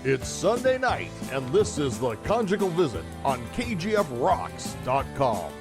It's Sunday night, and this is the Conjugal Visit on KGFRocks.com.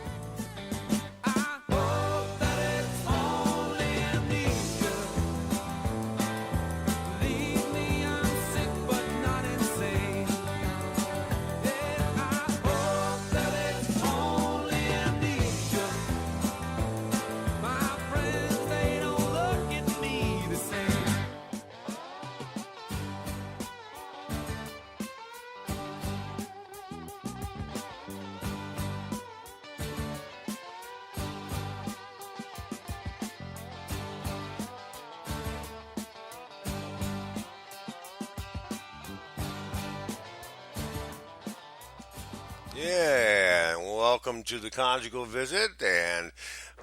Yeah, welcome to the Conjugal Visit and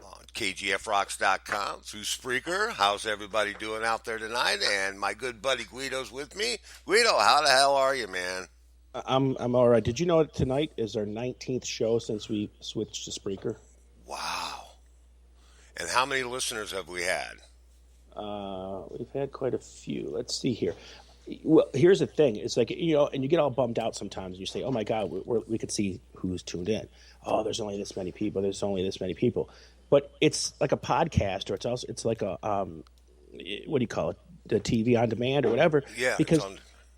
on KGFRocks.com through Spreaker. How's everybody doing out there tonight? And my good buddy Guido's with me. Guido, how the hell are you, man? I'm all right. Did you know tonight is our 19th show since we switched to Spreaker? Wow. And how many listeners have we had? We've had quite a few. Let's see here. Well, here's the thing. It's like, you know, and you get all bummed out sometimes. And you say, oh, my God, we could see who's tuned in. Oh, there's only this many people. There's only this many people. But it's like a podcast, or it's like a, what do you call it, the TV on demand or whatever. Yeah. Because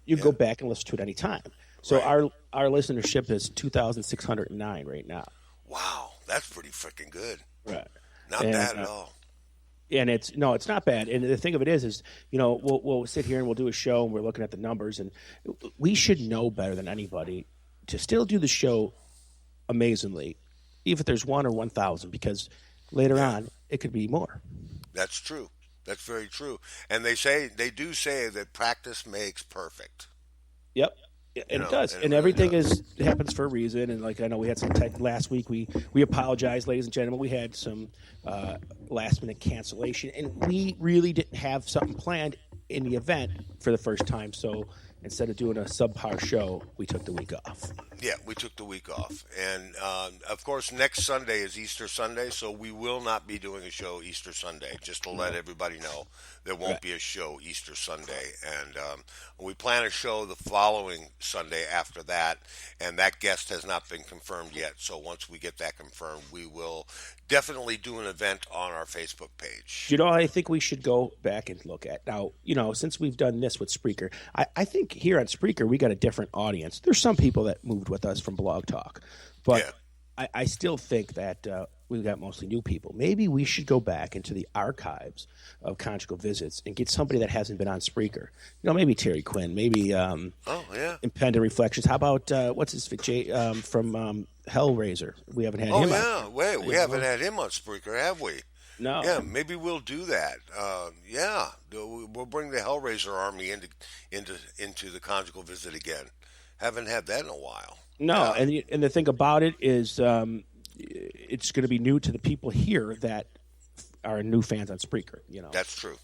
you go back and listen to it any time. So right. our listenership is 2,609 right now. Wow. That's pretty freaking good. Right. Not bad at all. And it's not bad. And the thing of it is, you know, we'll sit here and we'll do a show and we're looking at the numbers, and we should know better than anybody to still do the show amazingly, even if there's 1 or 1,000, because later on it could be more. That's true. That's very true. And they do say that practice makes perfect. Yep. And it does, and everything happens for a reason. And like I know we had some last week. We apologize, ladies and gentlemen. We had some last minute cancellation, and we really didn't have something planned in the event for the first time. So instead of doing a subpar show, we took the week off. Yeah, we took the week off, and of course next Sunday is Easter Sunday, so we will not be doing a show Easter Sunday. Just to let everybody know, there won't be a show Easter Sunday, and we plan a show the following Sunday after that, and that guest has not been confirmed yet. So once we get that confirmed, we will definitely do an event on our Facebook page. You know, I think we should go back and look at now. You know, since we've done this with Spreaker, I think here on Spreaker we got a different audience. There's some people that moved with us from Blog Talk, but I still think that we've got mostly new people. Maybe we should go back into the archives of Conjugal Visits and get somebody that hasn't been on Spreaker. You know, maybe Terry Quinn, maybe Impending Reflections. How about what's his from Hellraiser? We haven't had him on. We haven't had him on Spreaker, have we? No. Yeah, maybe we'll do that. We'll bring the Hellraiser army into the Conjugal Visit again. Haven't had that in a while. No, and the thing about it is it's going to be new to the people here that are new fans on Spreaker. You know, That's true.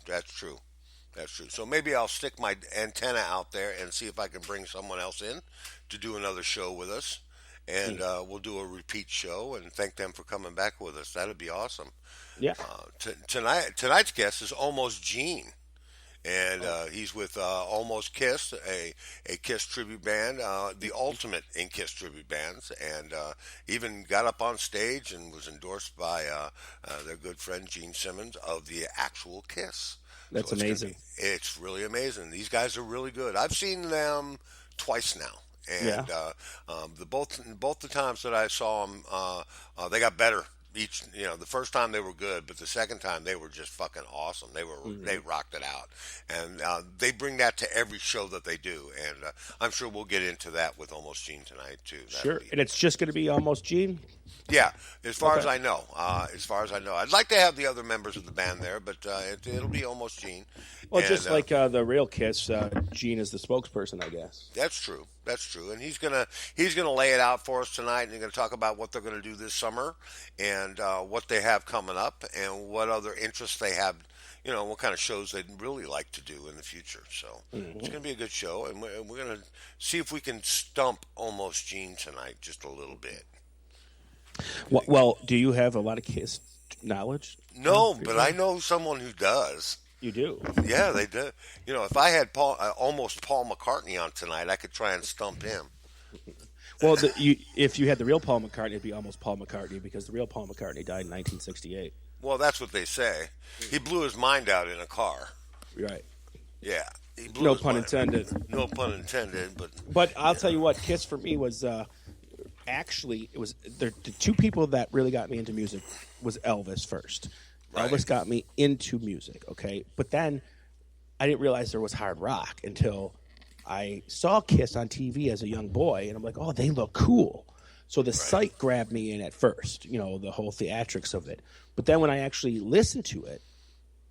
So maybe I'll stick my antenna out there and see if I can bring someone else in to do another show with us, and we'll do a repeat show and thank them for coming back with us. That'd be awesome. Yeah. Tonight's guest is Almost Gene. And he's with Almost Kiss, a Kiss tribute band, the ultimate in Kiss tribute bands, and even got up on stage and was endorsed by their good friend Gene Simmons of the actual Kiss. That's amazing. It's really amazing. These guys are really good. I've seen them twice now. And both the times that I saw them, they got better. The first time they were good, but the second time they were just fucking awesome. They rocked it out, and they bring that to every show that they do. And I'm sure we'll get into that with Almost Gene tonight too. Sure, and it's just going to be Almost Gene. Yeah, as far as I know. I'd like to have the other members of the band there, but it'll be Almost Gene. Well, just like the real Kiss, Gene is the spokesperson, I guess. That's true, and he's gonna lay it out for us tonight, and he's gonna talk about what they're gonna do this summer, and what they have coming up, and what other interests they have. You know, what kind of shows they'd really like to do in the future. So it's gonna be a good show, and we're gonna see if we can stump Almost Gene tonight just a little bit. Well, do you have a lot of Kiss knowledge? No, but I know someone who does. You do. Yeah, they do. You know, if I had almost Paul McCartney on tonight, I could try and stump him. Well, if you had the real Paul McCartney, it'd be almost Paul McCartney because the real Paul McCartney died in 1968. Well, that's what they say. He blew his mind out in a car. Right. Yeah. No pun intended. No pun intended, But I'll tell you what, Kiss for me was actually it was the two people that really got me into music was Elvis first. Right. Elvis got me into music, okay? But then I didn't realize there was hard rock until I saw Kiss on TV as a young boy, and I'm like, oh, they look cool. So the sight grabbed me in at first, you know, the whole theatrics of it. But then when I actually listened to it,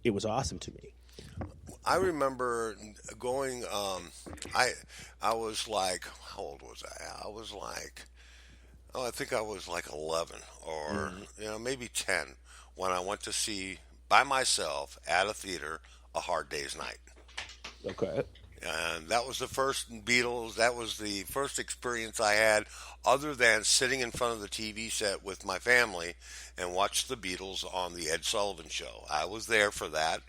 it was awesome to me. I remember going. I was like, how old was I? I was like, I think I was like 11 or maybe 10 when I went to see by myself at a theater A Hard Day's Night. Okay. And that was the first Beatles. That was the first experience I had, other than sitting in front of the TV set with my family and watched the Beatles on the Ed Sullivan Show. I was there for that.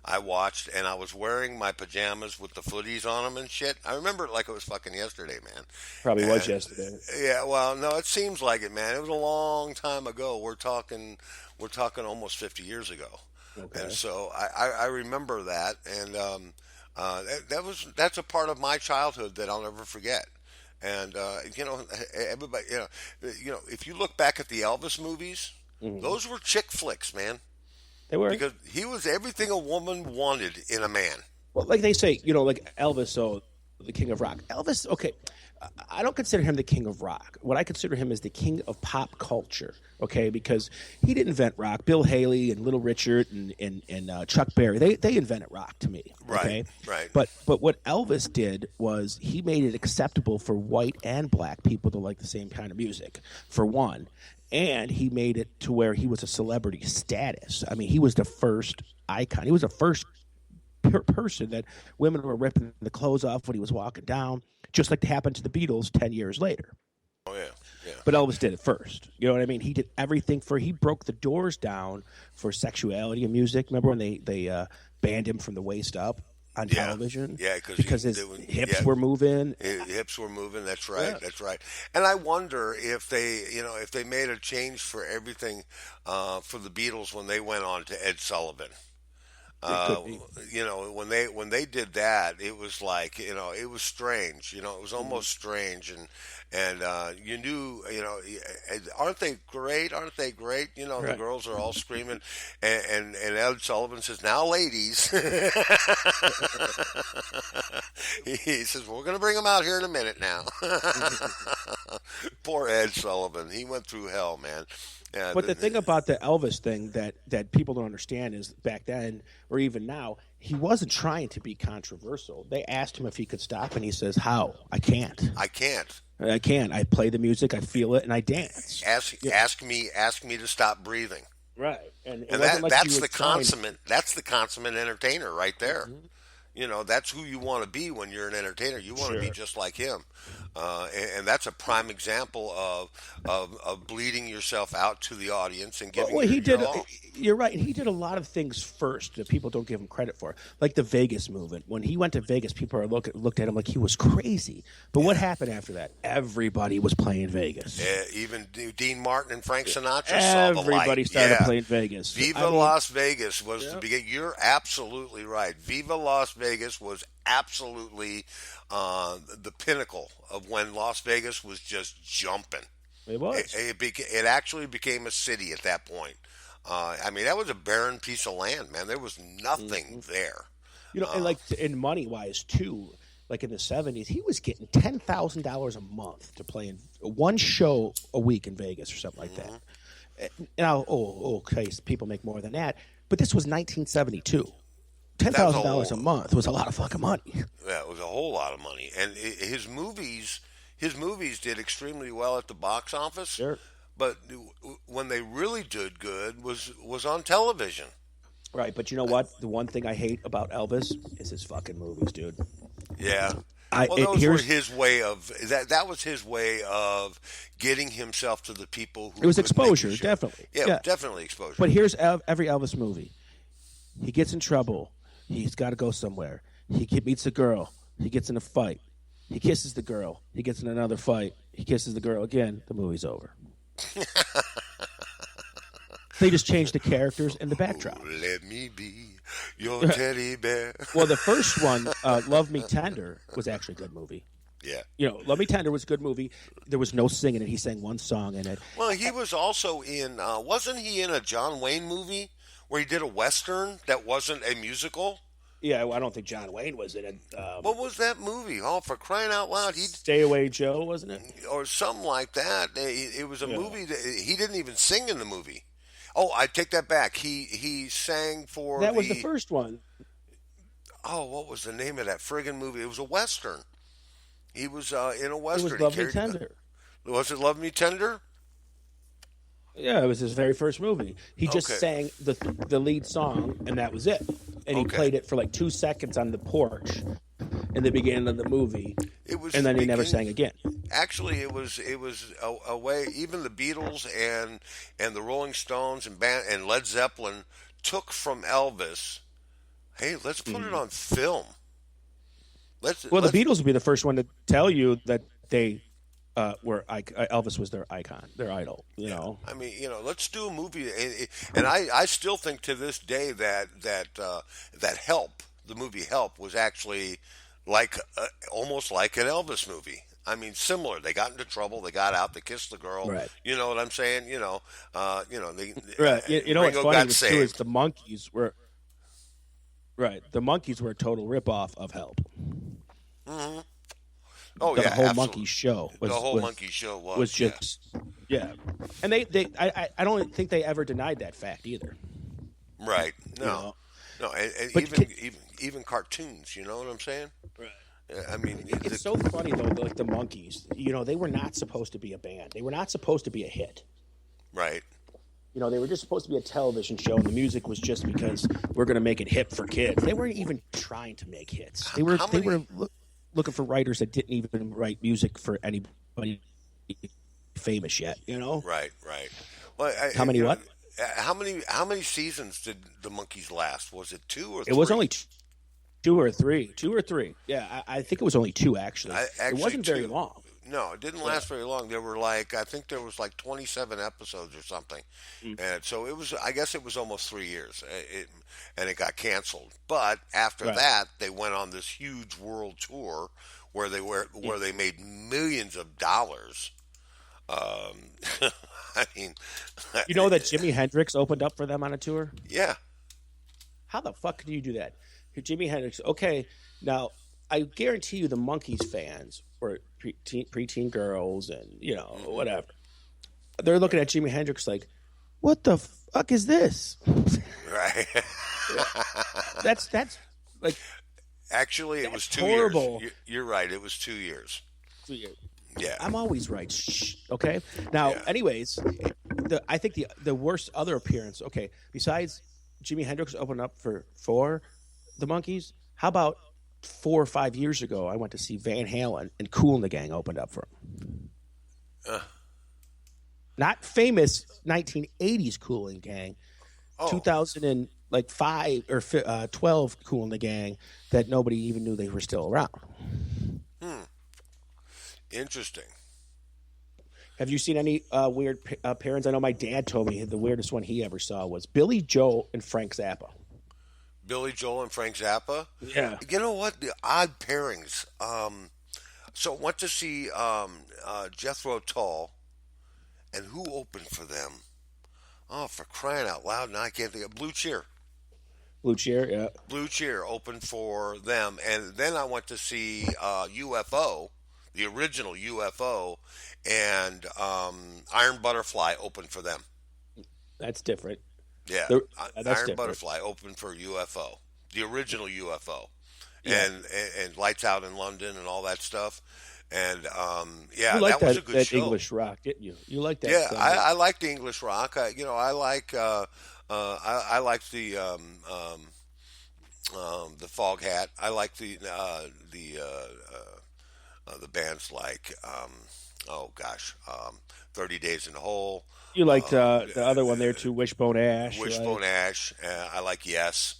I watched, and I was wearing my pajamas with the footies on them and shit. I remember it like it was fucking yesterday, man. Probably was yesterday. Yeah, well, no, it seems like it, man. It was a long time ago. We're talking almost 50 years ago. Okay. And so I remember that, and that's a part of my childhood that I'll never forget. And everybody, if you look back at the Elvis movies, those were chick flicks, man. They were. Because he was everything a woman wanted in a man. Well, like they say, like Elvis, so the king of rock. Elvis, okay, I don't consider him the king of rock. What I consider him is the king of pop culture, okay, because he didn't invent rock. Bill Haley and Little Richard and Chuck Berry, they invented rock to me, okay? Right. But what Elvis did was he made it acceptable for white and black people to like the same kind of music, for one. And he made it to where he was a celebrity status. I mean, he was the first icon. He was the first person that women were ripping the clothes off when he was walking down, just like it happened to the Beatles 10 years later. Oh, yeah. But Elvis did it first. You know what I mean? He did everything he broke the doors down for sexuality in music. Remember when they banned him from the waist up on television? Yeah, because his hips were moving. Hips were moving. That's right. Yeah. That's right. And I wonder if they made a change for everything for the Beatles when they went on to Ed Sullivan. When they did that, it was like, it was strange. It was almost strange, and you knew, aren't they great? Aren't they great? The girls are all screaming, and Ed Sullivan says, "Now, ladies," he says, "We're going to bring them out here in a minute now." Poor Ed Sullivan, he went through hell, man. Yeah, but the thing about the Elvis thing that people don't understand is back then or even now, he wasn't trying to be controversial. They asked him if he could stop, and he says, "How? I can't. I can't. I play the music, I feel it, and I dance. Ask me to stop breathing." Right, and that's the consummate. That's the consummate entertainer right there. Mm-hmm. That's who you want to be when you're an entertainer. You want to be just like him, and that's a prime example of bleeding yourself out to the audience and giving. Well, he did. You're right. He did a lot of things first that people don't give him credit for, like the Vegas movement. When he went to Vegas, people looked at him like he was crazy. But what happened after that? Everybody was playing Vegas. Even Dean Martin and Frank Sinatra saw the light. Everybody started playing Vegas. Viva Las Vegas was the beginning. You're absolutely right. Viva Las Vegas was absolutely the pinnacle of when Las Vegas was just jumping. It was. It actually became a city at that point. That was a barren piece of land, man. There was nothing there. And like in money wise too, like in the 70s, he was getting $10,000 a month to play in one show a week in Vegas or something like that. Now, okay, people make more than that, but this was 1972. $10,000 a month was a lot of fucking money. Yeah, it was a whole lot of money, and his movies did extremely well at the box office. Sure. But when they really did good was on television. Right, but you know what? The one thing I hate about Elvis is his fucking movies, dude. Yeah. Those were his way of that was his way of getting himself to the people who. It was exposure, definitely. Yeah, definitely exposure. But here's every Elvis movie. He gets in trouble. He's got to go somewhere. He meets a girl. He gets in a fight. He kisses the girl. He gets in another fight. He kisses the girl again. The movie's over. They just changed the characters and the backdrop. Oh, let me be your teddy bear. Well, the first one, Love Me Tender, was actually a good movie. Yeah. Love Me Tender was a good movie. There was no singing it. He sang one song in it. Well, he was also in, wasn't he in a John Wayne movie where he did a Western that wasn't a musical? Yeah, I don't think John Wayne was in it. What was that movie? Oh, for crying out loud. Stay Away Joe, wasn't it? Or something like that. It was a movie that he didn't even sing in the movie. Oh, I take that back. He sang for That was the first one. Oh, what was the name of that friggin' movie? It was a Western. He was in a Western. It was Love Me Tender. Was it Love Me Tender? Yeah, it was his very first movie. He just sang the lead song, and that was it. And he played it for like 2 seconds on the porch in the beginning of the movie. And then he never sang again. Actually, it was a way. Even the Beatles and the Rolling Stones and Led Zeppelin took from Elvis. Hey, let's put it on film. The Beatles would be the first one to tell you that they Elvis was their icon, their idol. You know, I mean, let's do a movie, and I still think to this day that Help, the movie Help, was actually like almost like an Elvis movie. I mean, similar. They got into trouble. They got out. They kissed the girl. Right. You know what I'm saying? They right. You know what's funny too is the Monkees were. Right, the Monkees were a total ripoff of Help. Mm-hmm. Oh the yeah, whole absolutely. Monkees show was just and I don't think they ever denied that fact either. Right. No, and even cartoons. You know what I'm saying? Right. I mean, it's so funny though. Like the Monkees, they were not supposed to be a band. They were not supposed to be a hit. Right. They were just supposed to be a television show, and the music was just because we're going to make it hip for kids. They weren't even trying to make hits. They were looking for writers that didn't even write music for anybody famous yet. Right. Well, how many seasons did the Monkees last? Was it 2 or 3? It was only 2 or 3. 2 or 3. Yeah, I think it was only 2 actually. It wasn't very long. No, it didn't last very long. There were I think there was 27 episodes or something. And so it was, I guess it was almost 3 years. And it got canceled. But after that, they went on this huge world tour where they made millions of dollars. I mean, you know that Jimi Hendrix opened up for them on a tour? Yeah. How the fuck can you do that? Jimi Hendrix, okay, now I guarantee you the Monkees fans or preteen girls and whatever, they're looking at Jimi Hendrix like, what the fuck is this? Right. That's like, actually it was 2 horrible. years. You're right, it was 2 years. 2 years. Yeah, I'm always right. Shh. Okay. Now, anyways, I think the worst other appearance. Okay, besides Jimi Hendrix opened up for the Monkees, how about 4 or 5 years ago, I went to see Van Halen and Kool and the Gang opened up for him. Not famous 1980s Kool and Gang, 2005 or 12 Kool and the Gang that nobody even knew they were still around. Interesting. Have you seen any weird parents? I know my dad told me the weirdest one he ever saw was Billy Joel and Frank Zappa. Billy Joel and Frank Zappa? Yeah. You know what? The odd pairings. So I went to see Jethro Tull, and who opened for them? Oh, for crying out loud, now I can't think of Blue Cheer. Blue Cheer, yeah. Blue Cheer opened for them, and then I went to see UFO, the original UFO, and Iron Butterfly opened for them. That's different. Yeah, that's Iron different. Butterfly opened for UFO, the original UFO, Yeah. and Lights Out in London and all that stuff. And you liked that was a good show. English rock, didn't you? You liked that. Yeah, song. I like the English rock. I like I like the Fog Hat. I like the bands like 30 Days in the Hole. You liked the other one there too, Wishbone Ash. Wishbone Ash. I like Yes.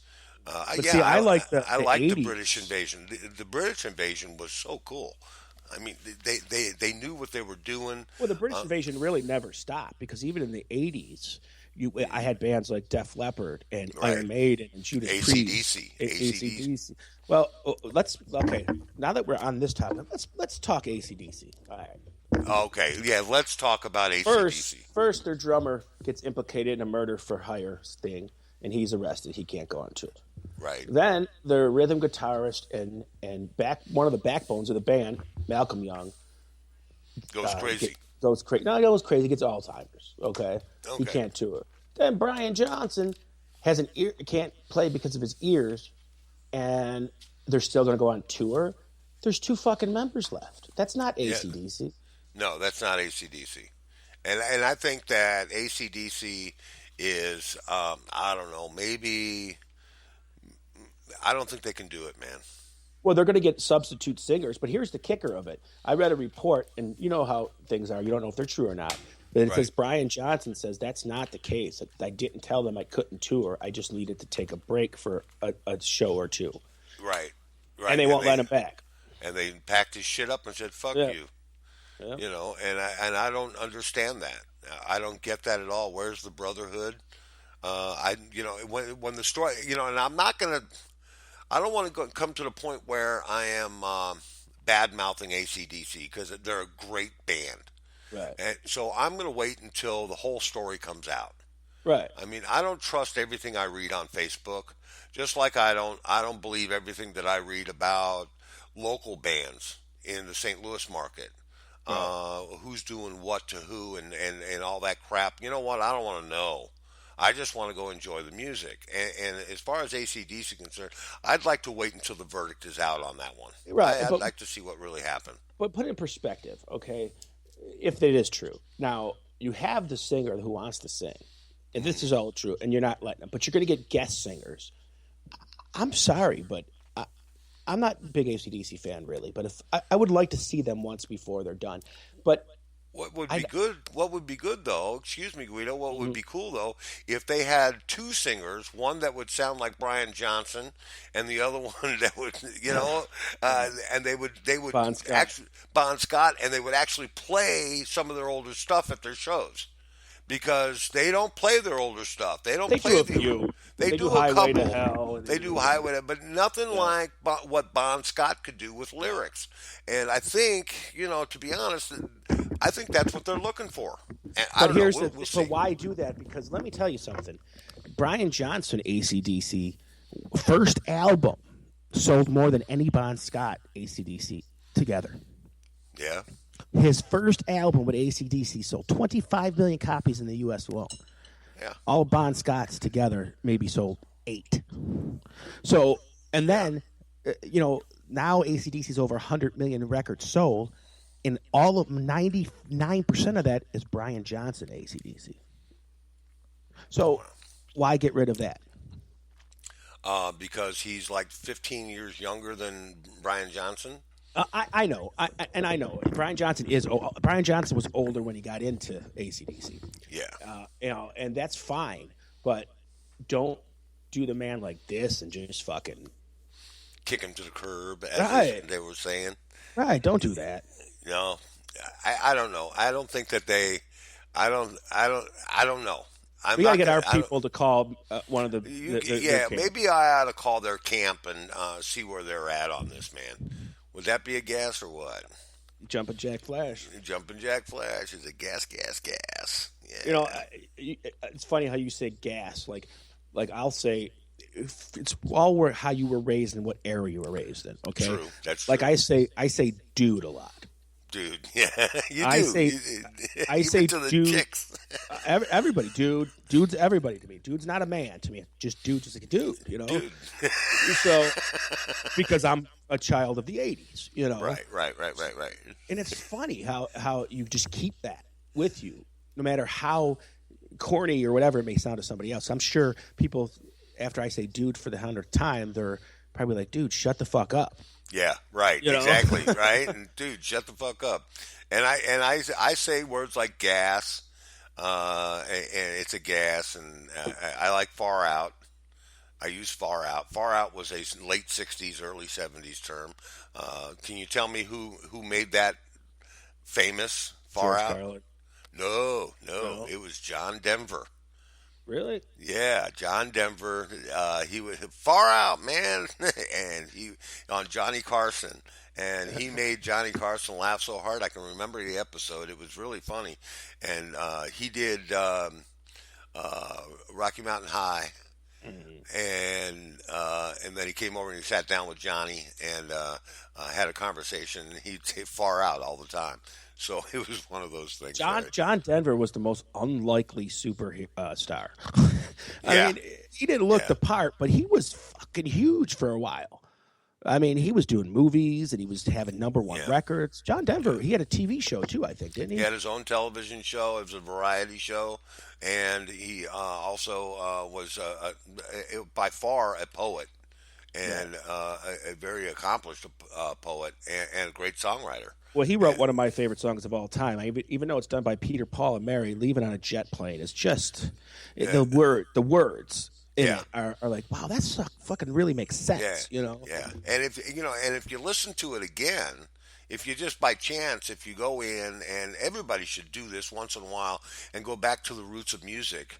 But Yeah, see, I like the I the like the British '80s. invasion. The British invasion was so cool. I mean, they knew what they were doing. Well, the British Uh, invasion really never stopped because even in the '80s, I had bands like Def Leppard and right. Iron Maiden and Judas Priest, ACDC. ACDC. AC/DC. Well, let's okay. Now that we're on this topic, let's talk AC/DC. All right. Okay, yeah, let's talk about First, ACDC. first, their drummer gets implicated in a murder for hire thing, and he's arrested. He can't go on tour. Right. Then their rhythm guitarist and one of the backbones of the band, Malcolm Young, Goes crazy. goes crazy. Not goes crazy, gets Alzheimer's. Okay, he Okay. can't tour. Then Brian Johnson has an ear, can't play because of his ears, and they're still going to go on tour. There's 2 fucking members left. That's not Yeah. AC/DC. No, that's not ACDC. And I think that ACDC is, I don't know, maybe, I don't think they can do it, man. Well, they're going to get substitute singers, but here's the kicker of it. I read a report, and you know how things are. You don't know if they're true or not. But it says Right. Brian Johnson says that's not the case. I didn't tell them I couldn't tour. I just needed to take a break for a show or 2. Right. Right. And they won't let him back. And they packed his shit up and said, fuck Yeah. you. Yeah. You know, and I don't understand that. I don't get that at all. Where's the brotherhood? When the story, and I'm not gonna. I don't want to come to the point where I am bad mouthing ACDC because they're a great band, Right. and so I'm going to wait until the whole story comes out. Right. I mean, I don't trust everything I read on Facebook, just like I don't believe everything that I read about local bands in the St. Louis market. Who's doing what to who and all that crap. You know what? I don't want to know. I just want to go enjoy the music. And as far as ACDC is concerned, I'd like to wait until the verdict is out on that one. Right, I'd but- like to see what really happened. But put it in perspective, okay? If it is true. Now, you have the singer who wants to sing, and this is all true, and you're not letting them, but you're going to get guest singers. I'm sorry, but I'm not a big AC/DC fan, really, but if I would like to see them once before they're done. But What would be good? What would be good though? Excuse me, Guido. What would be cool though if they had 2 singers, one that would sound like Brian Johnson, and the other one that would, and they would Bon Scott. actually Bon Scott, and they would actually play some of their older stuff at their shows. Because they don't play their older stuff. They don't They play do a the. few. They do a Highway couple. to Hell. And They do Highway to, but nothing like what Bon Scott could do with lyrics. And I think, to be honest, I think that's what they're looking for. And I But don't know. here's We'll so see. why do that? Because let me tell you something. Brian Johnson, AC/DC, first album sold more than any Bon Scott AC/DC together. Yeah. His first album with AC/DC sold 25 million copies in the U.S. alone. Yeah. All Bon Scotts together maybe sold 8. So, and then, now AC/DC is over 100 million records sold, and all of 99% of that is Brian Johnson AC/DC. So, why get rid of that? Because he's like 15 years younger than Brian Johnson. I know, I know. Brian Johnson was older when he got into AC/DC. Yeah. And that's fine, but don't do the man like this and just fucking Kick him to the curb, as Right. they were saying. right. Don't do that. No, I don't know. I don't think that they. I don't know. We gotta get our people to call one of the. Yeah, maybe I ought to call their camp and see where they're at on this, man. Would that be a gas or what? Jumping Jack Flash. Jumping Jack Flash is a gas. Yeah. It's funny how you say gas. Like I'll say, it's all how you were raised and what era you were raised in. Okay, True. That's like true. I say dude a lot. Dude, yeah, you do. I say Even to the dude. chicks. Everybody, dude's everybody to me. Dude's not a man to me. Just dude's just like a dude, Dude. So because I'm a child of the '80s, Right. And it's funny how you just keep that with you, no matter how corny or whatever it may sound to somebody else. I'm sure people, after I say dude for the 100th time, they're probably like, dude, shut the fuck up. Yeah, right. Exactly, right. And dude, shut the fuck up. And I say words like gas, and it's a gas, and I like far out. I use Far Out. Far Out was a late '60s, early '70s term. Can you tell me who made that famous? Far George Out? Carlin. No, No, it was John Denver. really? Yeah, John Denver. He was Far Out, man, and he on Johnny Carson, and he made Johnny Carson laugh so hard. I can remember the episode. It was really funny, and he did Rocky Mountain High, and then he came over and he sat down with Johnny and had a conversation. And he'd say Far Out all the time. So it was one of those things. John Denver was the most unlikely superstar. Yeah. I mean, he didn't look Yeah. the part, but he was fucking huge for a while. I mean, he was doing movies and he was having #1 Yeah. records. John Denver, he had a TV show too, I think, didn't he? He had his own television show. It was a variety show, and he also was by far a poet and a very accomplished poet and a great songwriter. Well, he wrote one of my favorite songs of all time. Even though it's done by Peter, Paul, and Mary, "Leaving on a Jet Plane" is just the words in Yeah. it are like, wow, that's fucking really makes sense. Yeah, You know? yeah, and if you listen to it again, if you just by chance, if you go in, and everybody should do this once in a while, and go back to the roots of music.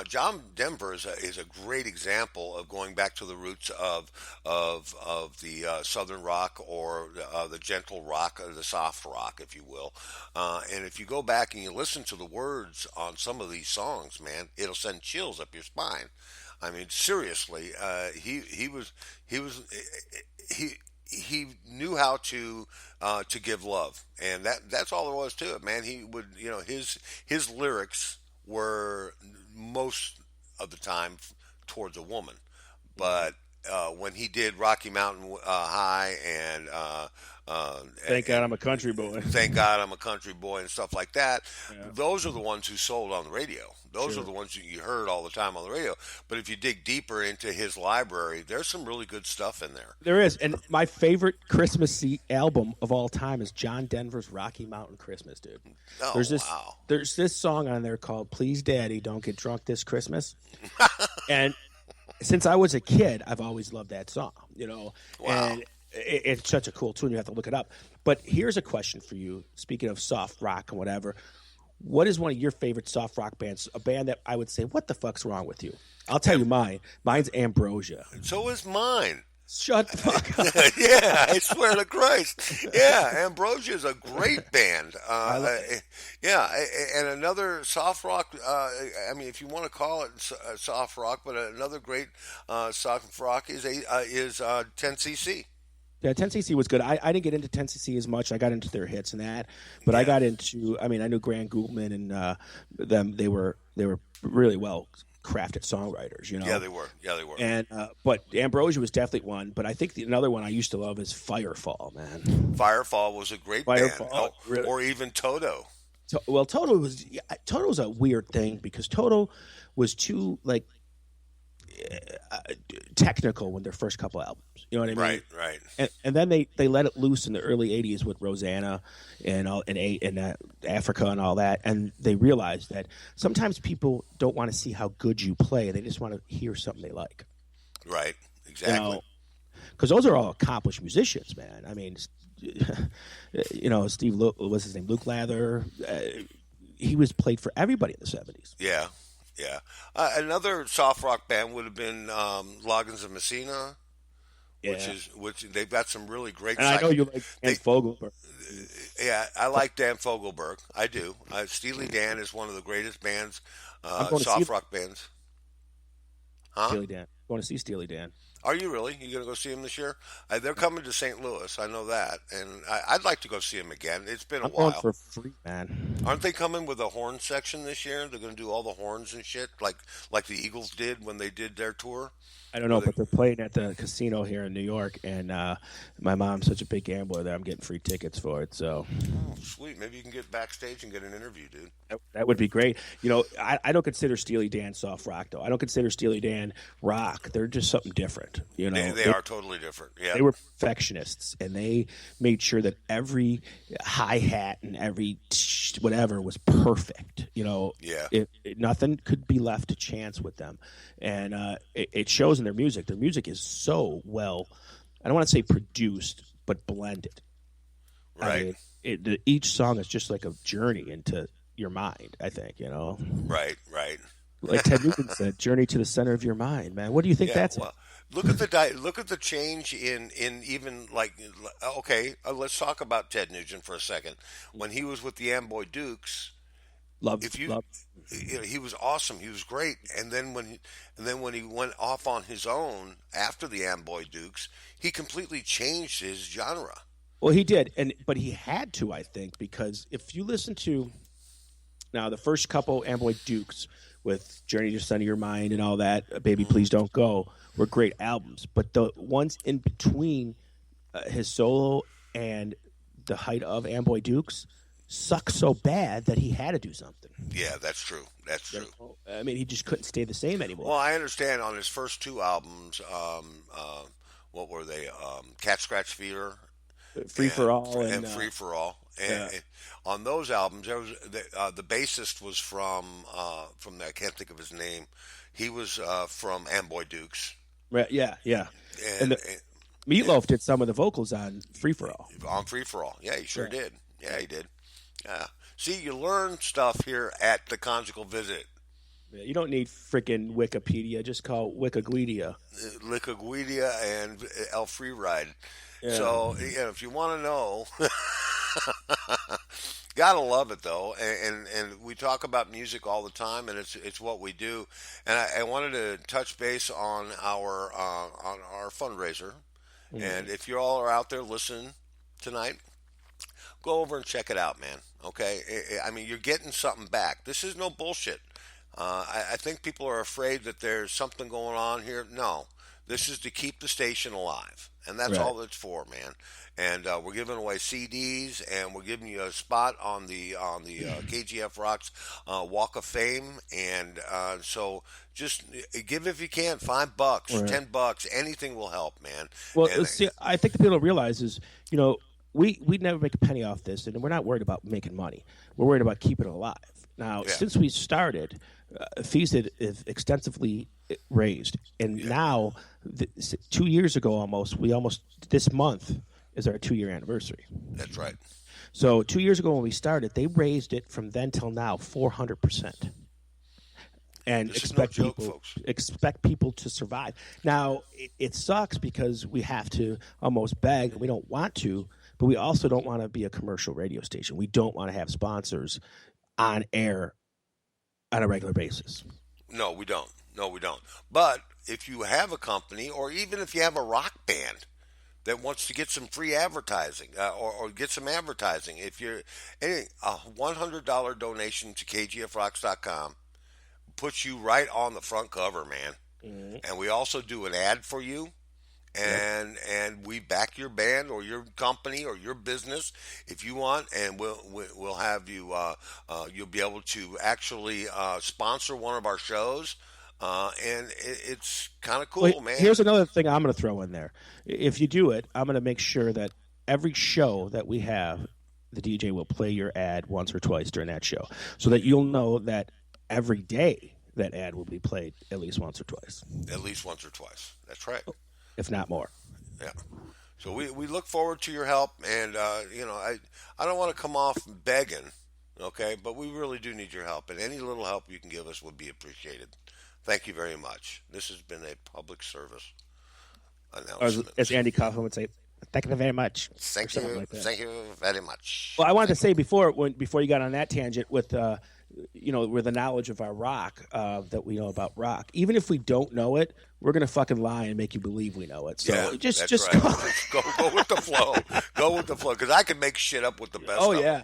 John Denver is a great example of going back to the roots of the southern rock or the gentle rock or the soft rock, if you will. And if you go back and you listen to the words on some of these songs, man, it'll send chills up your spine. I mean, seriously, he knew how to give love, and that's all there was to it, man. He would, his lyrics were most of the time towards a woman, but when he did Rocky Mountain High and Thank God I'm a country boy. Thank God I'm a Country Boy and stuff like that. Yeah. Those are the ones who sold on the radio. Those Sure. are the ones that you heard all the time on the radio. But if you dig deeper into his library, there's some really good stuff in there. There is, and my favorite Christmas album of all time is John Denver's Rocky Mountain Christmas, dude. Oh, wow. There's this song on there called "Please Daddy, Don't Get Drunk This Christmas," and since I was a kid, I've always loved that song. Wow. And it's such a cool tune. You have to look it up. But here's a question for you. Speaking of soft rock and whatever, what is one of your favorite soft rock bands? A band that I would say, what the fuck's wrong with you? I'll tell you mine. Mine's Ambrosia. So is mine. Shut the fuck up. Yeah, I swear to Christ. Yeah, Ambrosia is a great band. Yeah, and another soft rock. I mean, if you want to call it soft rock, but another great soft rock is 10cc. Yeah, 10cc was good. I didn't get into 10cc as much. I got into their hits and that, but I got into. I mean, I knew Grant Gulman and them. They were really well crafted songwriters. Yeah, they were. And but Ambrosia was definitely one. But I think another one I used to love is Firefall. Man, Firefall was a great Firefall, band. really. Or even Toto. Well, Toto's a weird thing because Toto was too technical when their first couple albums. You know what I mean? Right. And then they let it loose in the early '80s with Rosanna and Africa and all that, and they realized that sometimes people don't want to see how good you play; they just want to hear something they like. Right. Exactly. Because those are all accomplished musicians, man. I mean, Steve what's his name? Luke Lather. He was played for everybody in the '70s. Yeah. Another soft rock band would have been Loggins of Messina. Yeah. Which they've got some really great. And I know you like Dan Fogelberg. Yeah, I like Dan Fogelberg. I do. Steely Dan is one of the greatest bands, soft rock bands. Huh? Steely Dan. Going to see Steely Dan. Are you really? You gonna go see him this year? They're coming to St. Louis. I know that, and I'd like to go see him again. It's been a I'm while. going for free, man. Aren't they coming with a horn section this year? They're going to do all the horns and shit, like the Eagles did when they did their tour. I don't know, but they're playing at the casino here in New York, and my mom's such a big gambler that I'm getting free tickets for it. So, oh, sweet. Maybe you can get backstage and get an interview, dude. that would be great. I don't consider Steely Dan soft rock, though. I don't consider Steely Dan rock. They're just something different. They are totally different. Yeah, they were perfectionists, and they made sure that every hi hat and every whatever was perfect. Yeah. Nothing could be left to chance with them, and it shows in their music. Their music is so well, I don't want to say produced, but blended. Right. I mean, each song is just like a journey into your mind, I think, you know? Right. Like Ted Nugent said, journey to the center of your mind, man. What do you think that's? Well, look at the change in even like, okay, let's talk about Ted Nugent for a second. When he was with the Amboy Dukes, Love. he was awesome. He was great. And then when he went off on his own after the Amboy Dukes, he completely changed his genre. Well, he did, but he had to, I think, because if you listen to now the first couple Amboy Dukes with Journey to the Center of Your Mind and all that, Baby Please Don't Go, were great albums. But the ones in between his solo and the height of Amboy Dukes suck so bad that he had to do something. Yeah, that's true. That's true. I mean, he just couldn't stay the same anymore. Well, I understand on his first two albums, what were they? Cat Scratch Fever, Free for All, and Free for All. And on those albums, there was the bassist was from I can't think of his name. He was from Amboy Dukes. Right, yeah. And Meatloaf did some of the vocals on Free for All. On Free for All, yeah, he sure did. Yeah, he did. See, you learn stuff here at the Conjugal Visit. Yeah, you don't need freaking Wikipedia. Just call Wikipedia. Wikipedia and El Free Ride. Yeah. So, if you want to know, gotta love it though. And we talk about music all the time, and it's what we do. And I wanted to touch base on our fundraiser. Mm-hmm. And if you all are out there listening tonight, go over and check it out, man. Okay, I mean, you're getting something back. This is no bullshit. I think people are afraid that there's something going on here. No, this is to keep the station alive, and that's all it's for, man. And we're giving away CDs, and we're giving you a spot on the KGF Rocks Walk of Fame, and so just give if you can, $5, $10, anything will help, man. Well, see, I think the people don't realize is, we never make a penny off this, and we're not worried about making money. We're worried about keeping it alive. Now, since we started, fees have extensively raised, and now 2 years ago almost this month is our 2-year anniversary. That's right. So 2 years ago when we started, they raised it from then till now 400%. And expect people to survive. Now, it sucks because we have to almost beg, and we don't want to, but we also don't want to be a commercial radio station. We don't want to have sponsors on air on a regular basis. No, we don't. But if you have a company, or even if you have a rock band that wants to get some free advertising or get some advertising, if you're a $100 donation to kgfrocks.com puts you right on the front cover, man. Mm-hmm. And we also do an ad for you. And we back your band or your company or your business if you want, and we'll have you. You'll be able to actually sponsor one of our shows, and it's kind of cool, man. Here's another thing I'm going to throw in there. If you do it, I'm going to make sure that every show that we have, the DJ will play your ad once or twice during that show, so that you'll know that every day that ad will be played at least once or twice. At least once or twice. That's right. If not more. Yeah. So we look forward to your help, and I don't want to come off begging, okay, but we really do need your help, and any little help you can give us would be appreciated. Thank you very much. This has been a public service announcement. As Andy Kaufman would say, thank you very much. Thank you very much. Well, I wanted to say before you got on that tangent with with the knowledge of our rock, that we know about rock. Even if we don't know it, we're gonna fucking lie and make you believe we know it. So just right. go with the flow. Go with the flow, because I can make shit up with the best. Oh yeah.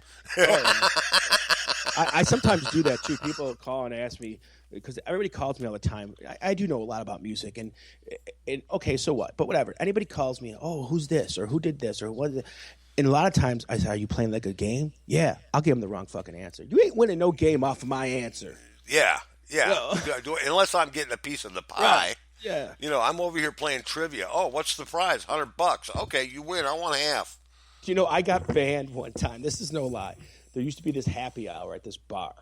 I sometimes do that too. People call and ask me, because everybody calls me all the time. I do know a lot about music, and okay, so what? But whatever. Anybody calls me, oh, who's this or who did this or what? And a lot of times I say, are you playing like a game? Yeah, I'll give them the wrong fucking answer. You ain't winning no game off of my answer. Yeah. Unless I'm getting a piece of the pie. Right. Yeah. I'm over here playing trivia. Oh, what's the prize? $100. Okay, you win. I want half. I got banned one time. This is no lie. There used to be this happy hour at this bar,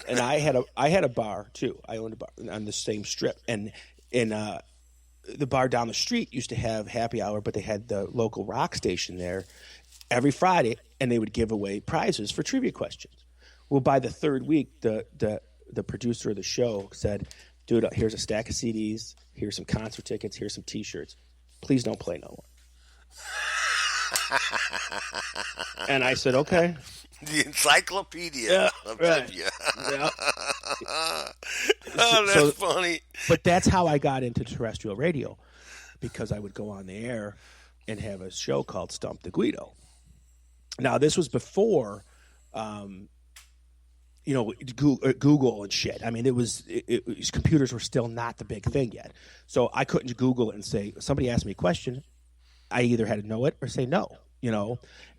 and I had a bar too. I owned a bar on the same strip, and the bar down the street used to have happy hour, but they had the local rock station there every Friday, and they would give away prizes for trivia questions. Well, by the third week, the producer of the show said, "Dude, here's a stack of CDs. Here's some concert tickets. Here's some T-shirts. Please don't play no more." And I said, "Okay." The encyclopedia of trivia. Yeah. Oh, that's funny. But that's how I got into terrestrial radio, because I would go on the air and have a show called Stump the Guido. Now, this was before, Google and shit. I mean, computers were still not the big thing yet. So I couldn't Google it and say, somebody asked me a question, I either had to know it or say no,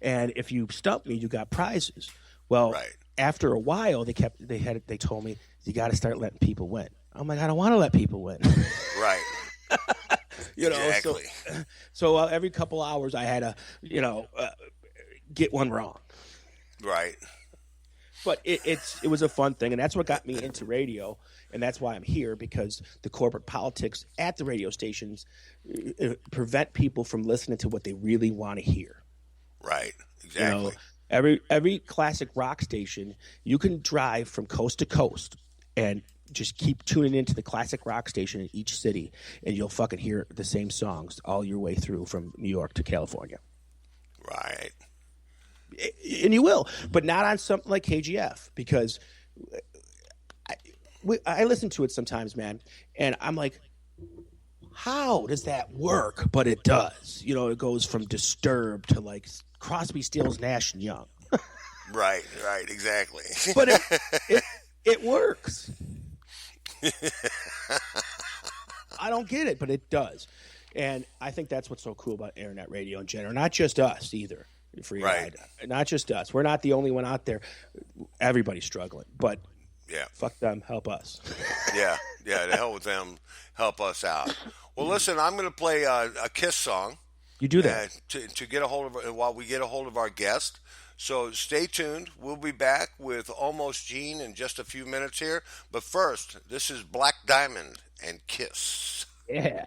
And if you stumped me, you got prizes. Well, after a while, they told me, you got to start letting people win. I'm like, I don't want to let people win. Right. Exactly. So every couple hours I had to, get one wrong. Right. But it was a fun thing, and that's what got me into radio, and that's why I'm here, because the corporate politics at the radio stations prevent people from listening to what they really want to hear. Right. Exactly. Every classic rock station, you can drive from coast to coast and just keep tuning into the classic rock station in each city, and you'll fucking hear the same songs all your way through from New York to California. Right. And you will, but not on something like KGF, because I listen to it sometimes, man, and I'm like, how does that work? But it does. It goes from Disturbed to like Crosby, Stills, Nash and Young. Right, exactly. But it works. I don't get it, but it does. And I think that's what's so cool about internet radio in general. Not just us either. Right. Not just us. We're not the only one out there. Everybody's struggling. But fuck them. Help us. Yeah. To hell with them. Help us out. Well, listen, I'm going to play a Kiss song. You do that. To get a hold of, while we get a hold of our guest. So stay tuned. We'll be back with Almost Gene in just a few minutes here. But first, this is Black Diamond and Kiss. Yeah.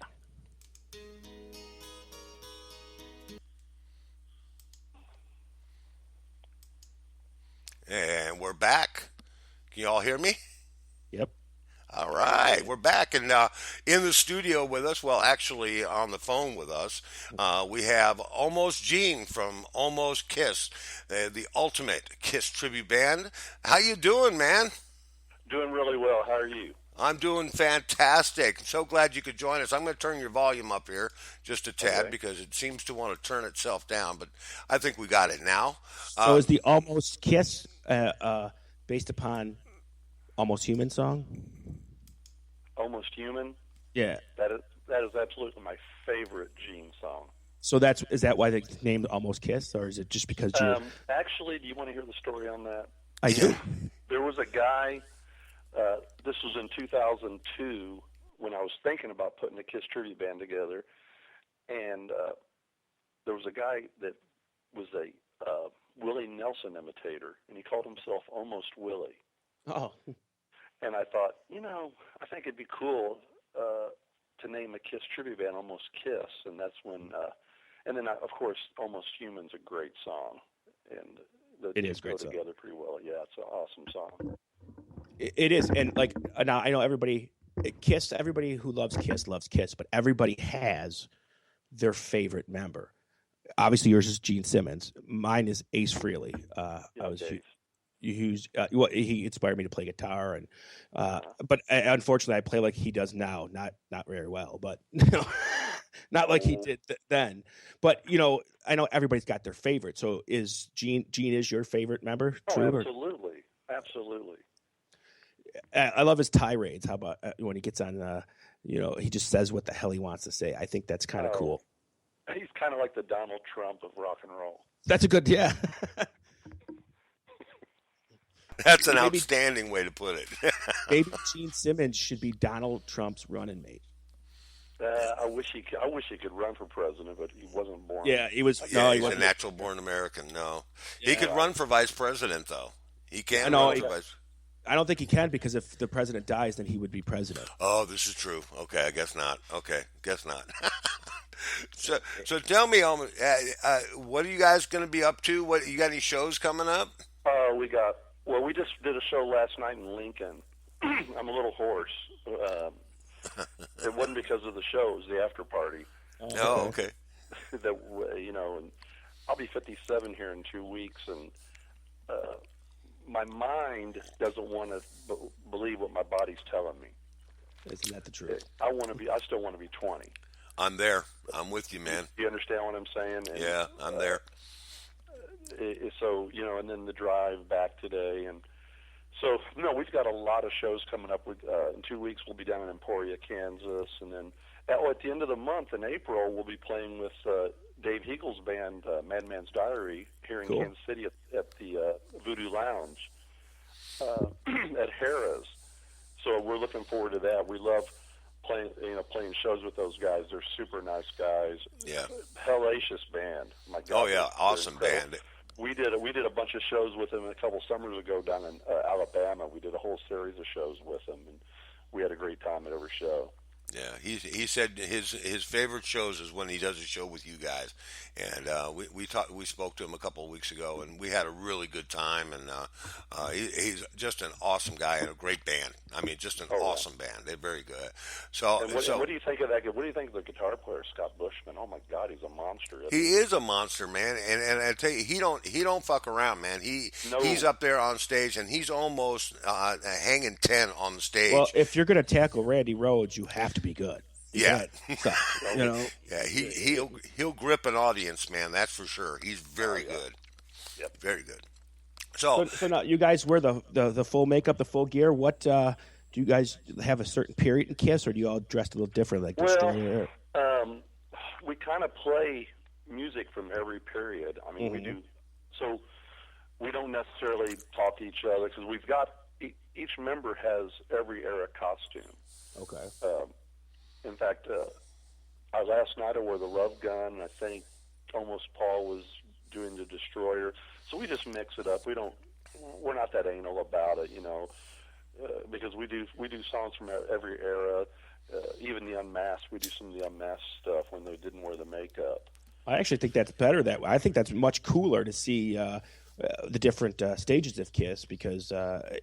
And we're back. Can you all hear me? Yep. All right, we're back, and in the studio with us, well, actually on the phone with us, we have Almost Gene from Almost Kiss, the ultimate Kiss tribute band. How you doing, man? Doing really well. How are you? I'm doing fantastic. So glad you could join us. I'm going to turn your volume up here just a tad because it seems to want to turn itself down, but I think we got it now. So is the Almost Kiss based upon Almost Human song? Almost Human? Yeah. That is absolutely my favorite Gene song. So is that why they named Almost Kiss, or is it just because you... Actually, do you want to hear the story on that? I do. There was a guy, this was in 2002, when I was thinking about putting a Kiss tribute band together, and there was a guy that was a Willie Nelson imitator, and he called himself Almost Willie. Oh. And I thought, I think it'd be cool to name a Kiss tribute band Almost Kiss, and that's when, and then of course, Almost Human's a great song, and it is great go song. Together pretty well. Yeah, it's an awesome song. It is, and like now I know everybody who loves Kiss, but everybody has their favorite member. Obviously, yours is Gene Simmons. Mine is Ace Frehley. He inspired me to play guitar, and but unfortunately, I play like he does now. Not very well, but not like he did then. But I know everybody's got their favorite. So is Gene is your favorite member? True? Absolutely. I love his tirades. How about when he gets on? He just says what the hell he wants to say. I think that's kind of cool. He's kind of like the Donald Trump of rock and roll. That's a good, yeah. That's an outstanding way to put it. Maybe Gene Simmons should be Donald Trump's running mate. I wish he could run for president, but he wasn't born. Yeah, he was. Yeah, he he's wasn't a natural born American. No, he could run for vice president though. He can. I don't think he can, because if the president dies, then he would be president. Oh, this is true. Okay, I guess not. Okay, guess not. So tell me, what are you guys going to be up to? What you got any shows coming up? We just did a show last night in Lincoln. I'm a little hoarse. It wasn't because of the show; it was the after party. Oh, okay. That and I'll be 57 here in 2 weeks, and my mind doesn't want to believe what my body's telling me. Isn't that the truth? I still want to be 20. I'm there. I'm with you, man. Do you understand what I'm saying? And, yeah, I'm there. So, and then the drive back today. And so, we've got a lot of shows coming up. In 2 weeks, we'll be down in Emporia, Kansas. And then at the end of the month, in April, we'll be playing with Dave Heagle's band, Madman's Diary, here in Kansas City at the Voodoo Lounge at Harrah's. So we're looking forward to that. We love playing shows with those guys. They're super nice guys. Yeah. Hellacious band. My God. Oh yeah, awesome band. We did a bunch of shows with them a couple summers ago down in Alabama. We did a whole series of shows with them, and we had a great time at every show. Yeah, he said his favorite shows is when he does a show with you guys, and we spoke to him a couple of weeks ago, and we had a really good time, and he's just an awesome guy and a great band. I mean, just an awesome band. They're very good. So, what do you think of that? What do you think of the guitar player Scott Bushman? Oh my God, he's a monster. He is a monster, man, and I tell you, he don't fuck around, man. He's up there on stage, and he's almost hanging 10 on the stage. Well, if you're going to tackle Randy Rhoads, you have to be good. Yeah. So, Yeah, he'll grip an audience, man. That's for sure. He's very good. Yep. Very good. So now you guys wear the full makeup, the full gear. What do you guys have a certain period in Kiss, or do you all dress a little different? Like we kind of play music from every period. I mean, we do. So we don't necessarily talk to each other because we've got each member has every era costume. Okay. In fact, last night I wore the Love Gun. I think almost Paul was doing the Destroyer. So we just mix it up. We're not that anal about it, because we do songs from every era. Even the Unmasked, we do some of the Unmasked stuff when they didn't wear the makeup. I actually think that's better that way. I think that's much cooler to see the different stages of Kiss, because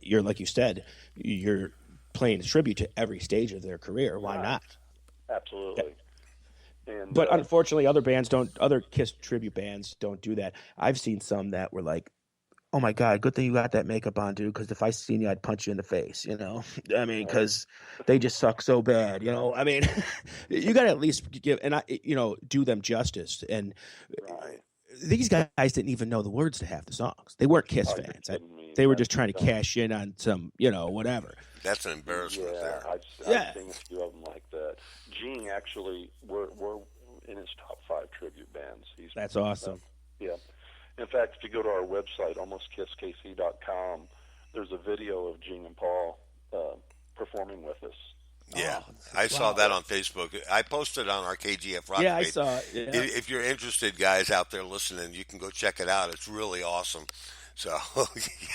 you're, like you said, you're playing tribute to every stage of their career. Why not? Absolutely. And, but unfortunately, other Kiss tribute bands don't do that. I've seen some that were like, "Oh my God, good thing you got that makeup on, dude. Because if I seen you, I'd punch you in the face." I mean, because they just suck so bad. I mean, you got to at least give do them justice. And these guys didn't even know the words to half the songs. They weren't Kiss fans. They were just trying to cash in on some, whatever. That's an embarrassment there. I've seen a few of them like that. Gene actually, we're in his top 5 tribute bands. That's awesome. Yeah. In fact, if you go to our website, almostkisskc.com, there's a video of Gene and Paul performing with us. Yeah, I saw that on Facebook. I posted on our KGF Rock page. I saw it. Yeah. If you're interested, guys out there listening, you can go check it out. It's really awesome. So,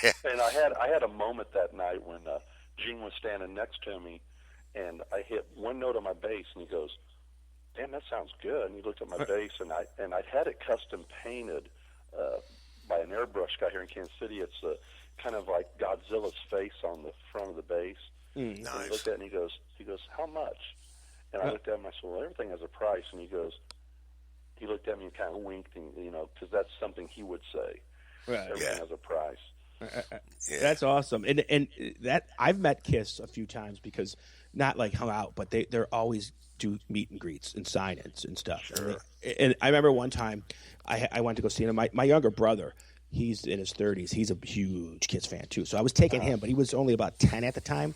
yeah. And I had a moment that night when Gene was standing next to me, and I hit one note on my bass, and he goes, "Damn, that sounds good." And he looked at my bass, and I had it custom painted by an airbrush guy here in Kansas City. It's kind of like Godzilla's face on the front of the bass. Nice. And he looked at it, and he goes, "How much?" And I looked at him, and I said, "Well, everything has a price." And he looked at me and kind of winked, and because that's something he would say. Right. Everything has a price. Yeah. That's awesome. And that I've met Kiss a few times, because not like hung out, but they're always do meet and greets and sign-ins and stuff. Sure. And I remember one time I went to go see him. My younger brother, he's in his 30s. He's a huge Kiss fan too. So I was taking him, but he was only about 10 at the time.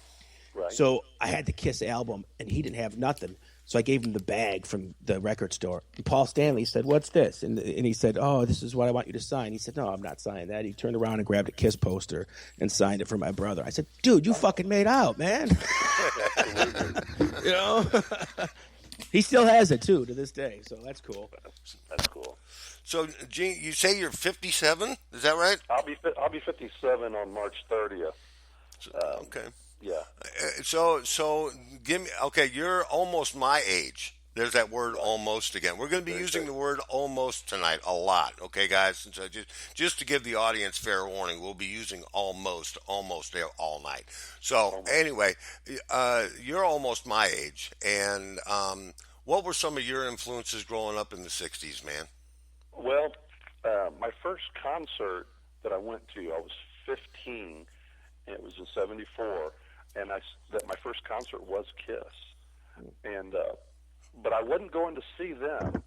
Right. So I had the Kiss album, and he didn't have nothing. So I gave him the bag from the record store. And Paul Stanley said, "What's this?" And he said, "Oh, this is what I want you to sign." He said, "No, I'm not signing that." He turned around and grabbed a Kiss poster and signed it for my brother. I said, "Dude, you fucking made out, man." He still has it too to this day. So that's cool. That's cool. So, Gene, you say you're 57? Is that right? I'll be 57 on March 30th. Okay. Yeah. So give me. Okay, you're almost my age. There's that word almost again. We're going to be using the word almost tonight a lot. Okay, guys. And so just to give the audience fair warning, we'll be using almost there all night. So anyway, you're almost my age, and what were some of your influences growing up in the '60s, man? Well, my first concert that I went to, I was 15, and it was in '74, and my first concert was Kiss, and but I wasn't going to see them.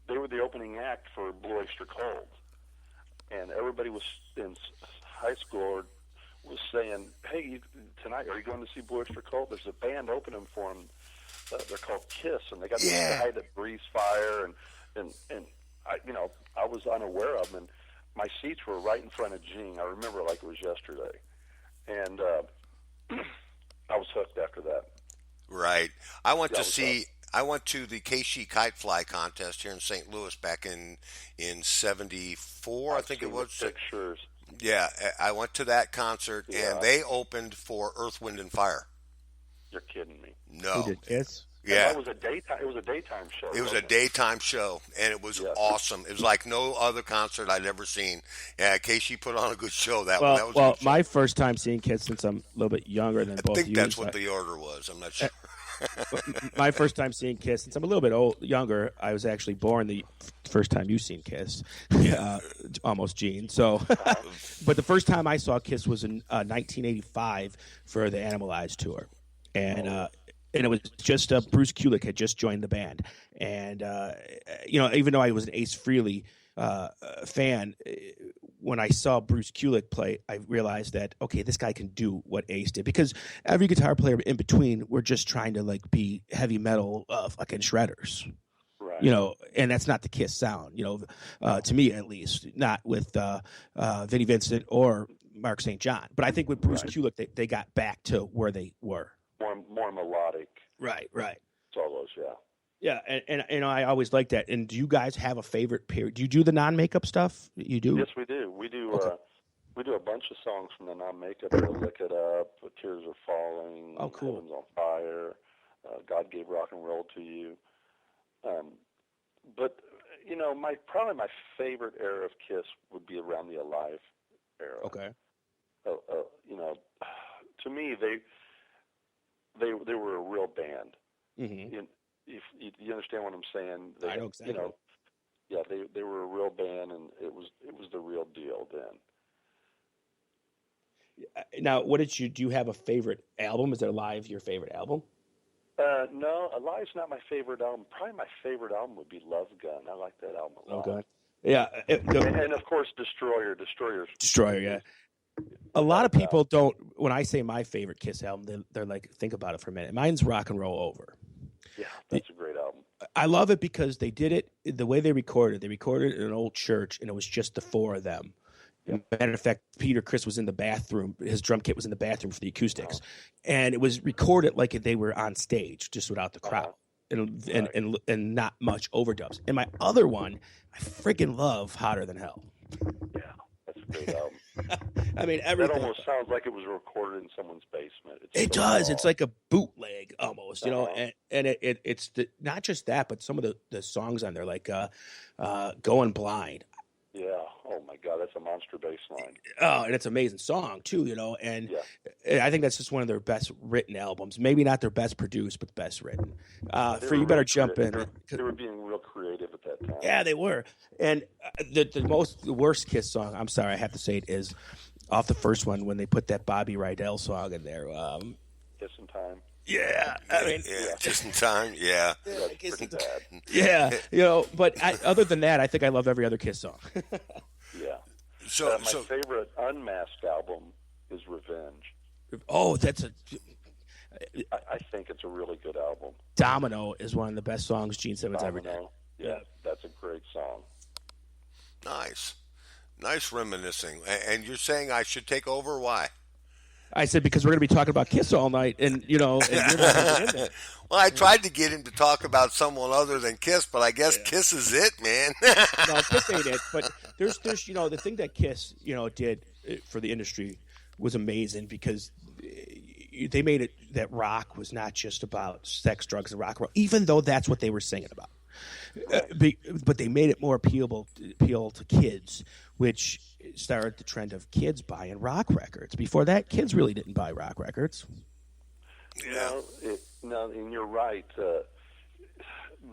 They were the opening act for Blue Oyster Cult, and everybody was in high school was saying, "Hey, tonight are you going to see Blue Oyster Cult? There's a band opening for them. They're called Kiss, and they got this guy that breathes fire." And I was unaware of them, and my seats were right in front of Gene. I remember it like it was yesterday, and I was hooked after that. Right. I went to the KC Kite Fly contest here in St. Louis back in '74, I think it was. Pictures. Yeah, I went to that concert, and they opened for Earth, Wind, and Fire. You're kidding me. No. Who did Kiss? Yeah. It was a daytime show. It was a daytime show, and it was awesome. It was like no other concert I'd ever seen. Yeah, KC put on a good show. That was a good show. My first time seeing Kiss, since I'm a little bit younger than both of you. I think that's what the order was. I'm not sure. My first time seeing Kiss, since I'm a little bit younger, I was actually born the first time you seen Kiss, almost Gene. So, but the first time I saw Kiss was in 1985 for the Animalized tour, and it was just Bruce Kulick had just joined the band, and even though I was an Ace Frehley fan, when I saw Bruce Kulick play, I realized that, okay, this guy can do what Ace did, because every guitar player in between were just trying to be heavy metal fucking shredders. Right. And that's not the Kiss sound, to me at least, not with Vinnie Vincent or Mark St. John. But I think with Bruce Kulick, they got back to where they were. More melodic. Right. It's all those, yeah. Yeah, and I always like that. And do you guys have a favorite period? Do you do the non-makeup stuff? You do? Yes, we do. We do. Okay. We do a bunch of songs from the non-makeup. Lick It Up, Tears Are Falling. Oh, cool. Heaven's on Fire. God Gave Rock and Roll to You. But probably my favorite era of Kiss would be around the Alive era. Okay. To me, they were a real band. Mm-hmm. If you understand what I'm saying, I know exactly. They were a real band, and it was the real deal then. Now, do you have a favorite album? Is it Alive your favorite album? No, Alive's not my favorite album. Probably my favorite album would be Love Gun. I like that album a lot. Okay. Yeah. And of course, Destroyer, yeah. A lot of people don't, when I say my favorite Kiss album, they're like, think about it for a minute. Mine's Rock and Roll Over. Yeah, that's a great album. I love it because they did it the way they recorded. They recorded it in an old church, and it was just the four of them. Yep. Matter of fact, Chris was in the bathroom. His drum kit was in the bathroom for the acoustics, and it was recorded like they were on stage, just without the crowd, and not much overdubs. And my other one, I freaking love Hotter Than Hell. Yeah, that's a great album. I mean, everything. That almost sounds like it was recorded in someone's basement. It does. It's like a bootleg almost, and it's not just that, but some of the songs on there, like Going Blind. Yeah. Oh my God, that's a monster bass line. Oh, and it's an amazing song too, and I think that's just one of their best written albums. Maybe not their best produced, but the best written. You better jump in. They were being real creative at that time. Yeah, they were. And the worst Kiss song, I'm sorry, I have to say it, is off the first one when they put that Bobby Rydell song in there. Kiss in Time. Yeah, I mean, Just in Time. Yeah, that's pretty bad. Yeah, but other than that, I think I love every other Kiss song. Yeah. So my favorite unmasked album is Revenge. Oh, I think it's a really good album. Domino is one of the best songs Gene Simmons ever did. Yeah, that's a great song. Nice reminiscing. And you're saying I should take over? Why? I said because we're going to be talking about Kiss all night, and and you're not in there. Well, I tried to get him to talk about someone other than Kiss, but I guess Kiss is it, man. No, Kiss ain't it. But there's the thing that Kiss did for the industry was amazing because they made it that rock was not just about sex, drugs, and rock and roll, even though that's what they were singing about. But they made it more appeal to kids, which started the trend of kids buying rock records. Before that, kids really didn't buy rock records. Yeah. No, and you're right. The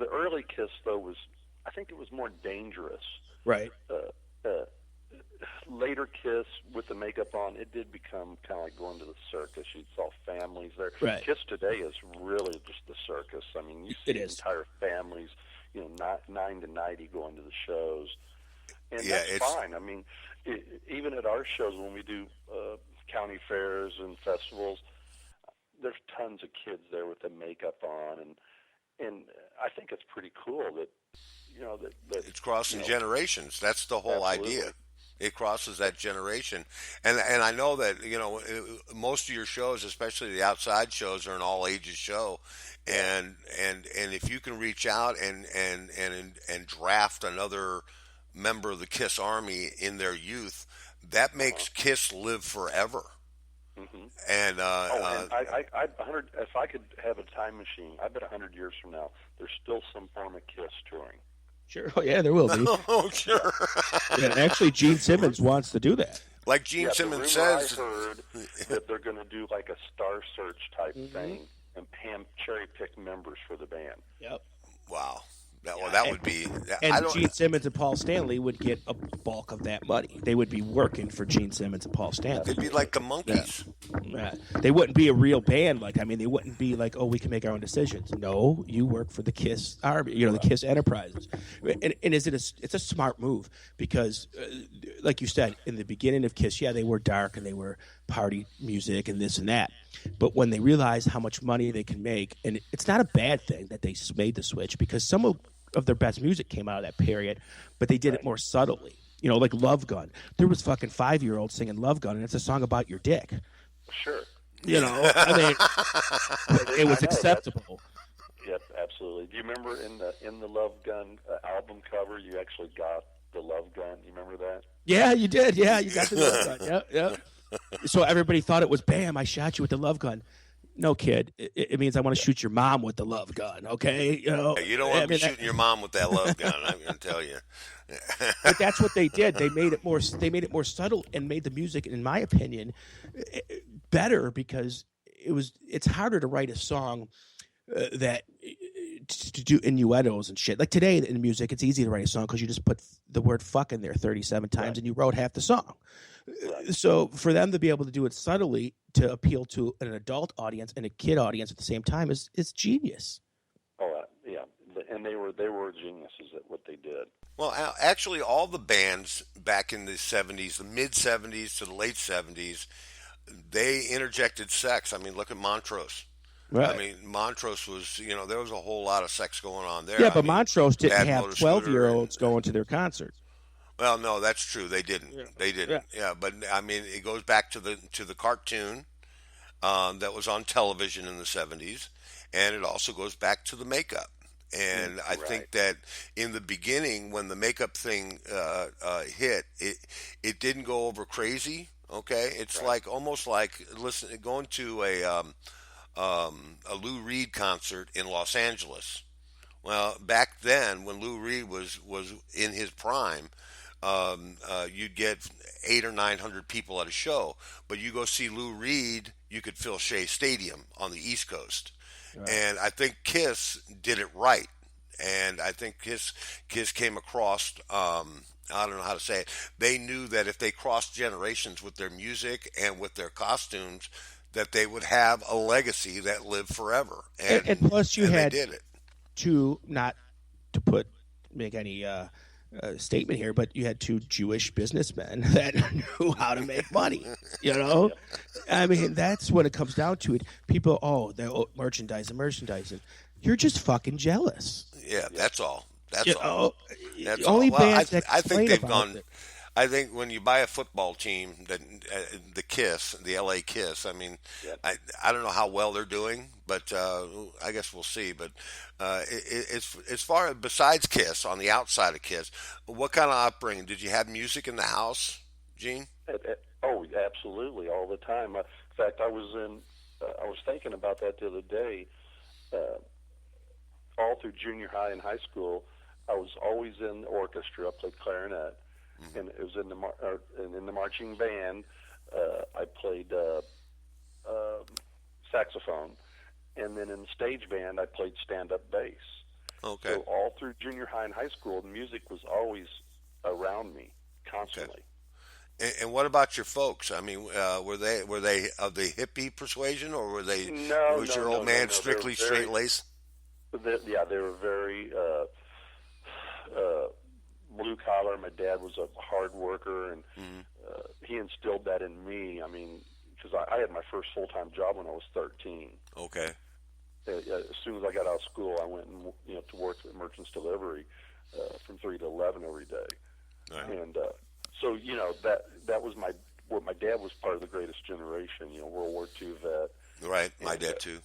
early Kiss, though, I think it was more dangerous. Right. Later Kiss, with the makeup on, it did become kind of like going to the circus. You saw families there. Right. Kiss today is really just the circus. I mean, you see entire families, 9 to 90 going to the shows. And that's fine. I mean, even at our shows when we do county fairs and festivals, there's tons of kids there with the makeup on, and I think it's pretty cool that that it's crossing generations. That's the whole absolutely. idea. It crosses that generation, and I know that most of your shows, especially the outside shows, are an all ages show, and if you can reach out and draft another member of the Kiss Army in their youth, that makes Kiss live forever. Mm-hmm. And I 100. If I could have a time machine, I bet 100 years from now, there's still some form of Kiss touring. Sure. Oh, yeah, there will be. Oh, sure. Yeah, actually, Gene Simmons wants to do that. Like Gene Simmons says, I heard that they're going to do like a Star Search type thing and cherry pick members for the band. Yep. wow. That would be. And Gene Simmons and Paul Stanley would get a bulk of that money. They would be working for Gene Simmons and Paul Stanley. They'd be like the Monkees. Yeah. They wouldn't be a real band. They wouldn't be like, oh, we can make our own decisions. No, you work for the Kiss Army, the Kiss Enterprises. And it's a smart move because, like you said, in the beginning of Kiss, they were dark and they were party music and this and that. But when they realized how much money they can make, and it's not a bad thing that they made the switch because some of their best music came out of that period, but they did it more subtly. Like Love Gun. There was fucking 5-year-olds singing Love Gun, and it's a song about your dick. Sure. It was acceptable. Yep, absolutely. Do you remember in the Love Gun album cover, you actually got the Love Gun? You remember that? Yeah, you did. Yeah, you got the Love Gun. Yeah. So everybody thought it was, bam, I shot you with the Love Gun. No, kid. It means I want to shoot your mom with the love gun. Okay, you don't want to be shooting your mom with that love gun. I'm going to tell you. But that's what they did. They made it more. They made it more subtle and made the music, in my opinion, better because it's harder to write a song that to do innuendos and shit. Like today in music, it's easy to write a song because you just put the word "fuck" in there 37 times and you wrote half the song. So for them to be able to do it subtly to appeal to an adult audience and a kid audience at the same time is genius. Oh yeah, and they were geniuses at what they did. Well, actually, all the bands back in the 70s, the mid 70s to the late 70s, they interjected sex. I mean, look at Montrose. Right. I mean, Montrose was, there was a whole lot of sex going on there. Yeah, but Montrose didn't have 12-year-olds going to their concerts. Well, no, that's true. They didn't. Yeah. They didn't. Yeah, but I mean, it goes back to the cartoon that was on television in the 70s, and it also goes back to the makeup. And I think that in the beginning, when the makeup thing hit, it didn't go over crazy. Okay, it's almost like going to a Lou Reed concert in Los Angeles. Well, back then, when Lou Reed was in his prime, you'd get 800 or 900 people at a show. But you go see Lou Reed, you could fill Shea Stadium on the East Coast. Right. And I think Kiss did it right. And I think Kiss came across, I don't know how to say it, they knew that if they crossed generations with their music and with their costumes, that they would have a legacy that lived forever. And plus you had they did it. Not to make any statement here, but you had two Jewish businessmen that knew how to make money. I mean, that's what it comes down to. It people, they're merchandising. You're just fucking jealous. Yeah, that's all. That's all. That's only all. bands well, that I think they've gone. I think when you buy a football team, the Kiss, the LA Kiss, I mean, I don't know how well they're doing, but I guess we'll see. But as far as besides Kiss, on the outside of Kiss, what kind of upbringing did you have? Music in the house, Gene? Oh, absolutely, all the time. In fact, I was thinking about that the other day. All through junior high and high school, I was always in the orchestra. I played clarinet, and it was and in the marching band. I played saxophone, and then in the stage band, I played stand-up bass. Okay. So all through junior high and high school, the music was always around me constantly. And what about your folks? I mean, were they of the hippie persuasion, or was your old man strictly straight lace? They were very blue collar. My dad was a hard worker, and he instilled that in me. I mean, because I had my first full-time job when I was 13. Okay. As soon as I got out of school, I went and to work at Merchant's Delivery from 3 to 11 every day. Right. And so that was my dad was part of the greatest generation. World War II vet. Right. My dad too.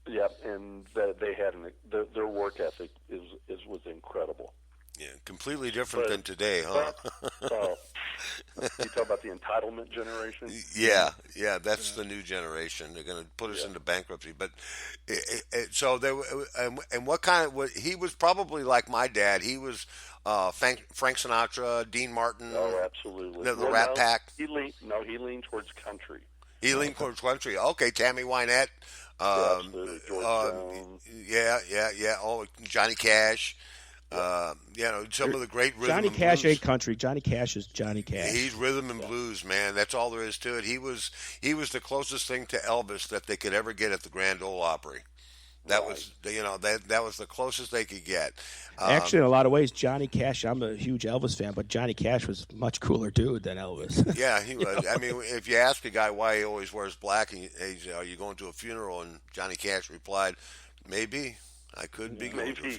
Yeah, and they had their work ethic was incredible. Yeah, completely different than today, huh? You talk about the entitlement generation. Yeah, that's the new generation. They're going to put us into bankruptcy. But so there, and what kind of? He was probably like my dad. He was Frank Sinatra, Dean Martin. Oh, absolutely. The Rat Pack. He leaned towards country. He leaned towards country. Okay, Tammy Wynette. Absolutely. George Jones. Yeah. Oh, Johnny Cash. Some of the great rhythm Johnny and Cash blues. ain't country. Johnny Cash is Johnny Cash. He's rhythm and blues, man. That's all there is to it. He was the closest thing to Elvis that they could ever get at the Grand Ole Opry. That was that was the closest they could get. Actually, in a lot of ways, Johnny Cash. I'm a huge Elvis fan, but Johnny Cash was a much cooler dude than Elvis. Yeah, he was. I mean, if you ask a guy why he always wears black, and he's, are you going to a funeral? And Johnny Cash replied, "Maybe." I could be going to a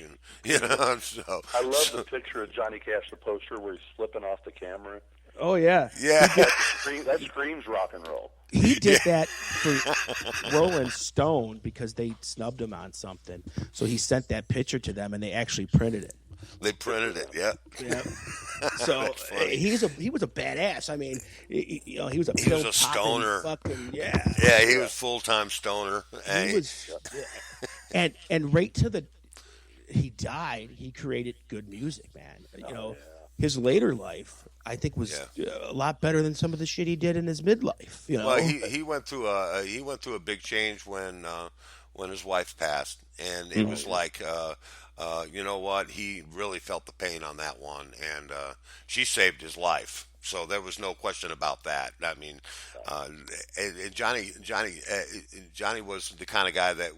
funeral. So, I love the picture of Johnny Cash, the poster where he's flipping off the camera. Oh yeah, yeah. That screams rock and roll. He did that for Rolling Stone because they snubbed him on something. So he sent that picture to them, and they actually printed it. They printed it, yeah. So he was a badass. I mean, he was a stoner. He was full-time stoner. He was, and right to he died. He created good music, man. His later life, I think, was a lot better than some of the shit he did in his midlife. Well, he went through a big change when his wife passed, and it was like. You know what? He really felt the pain on that one, and she saved his life. So there was no question about that. I mean, Johnny was the kind of guy that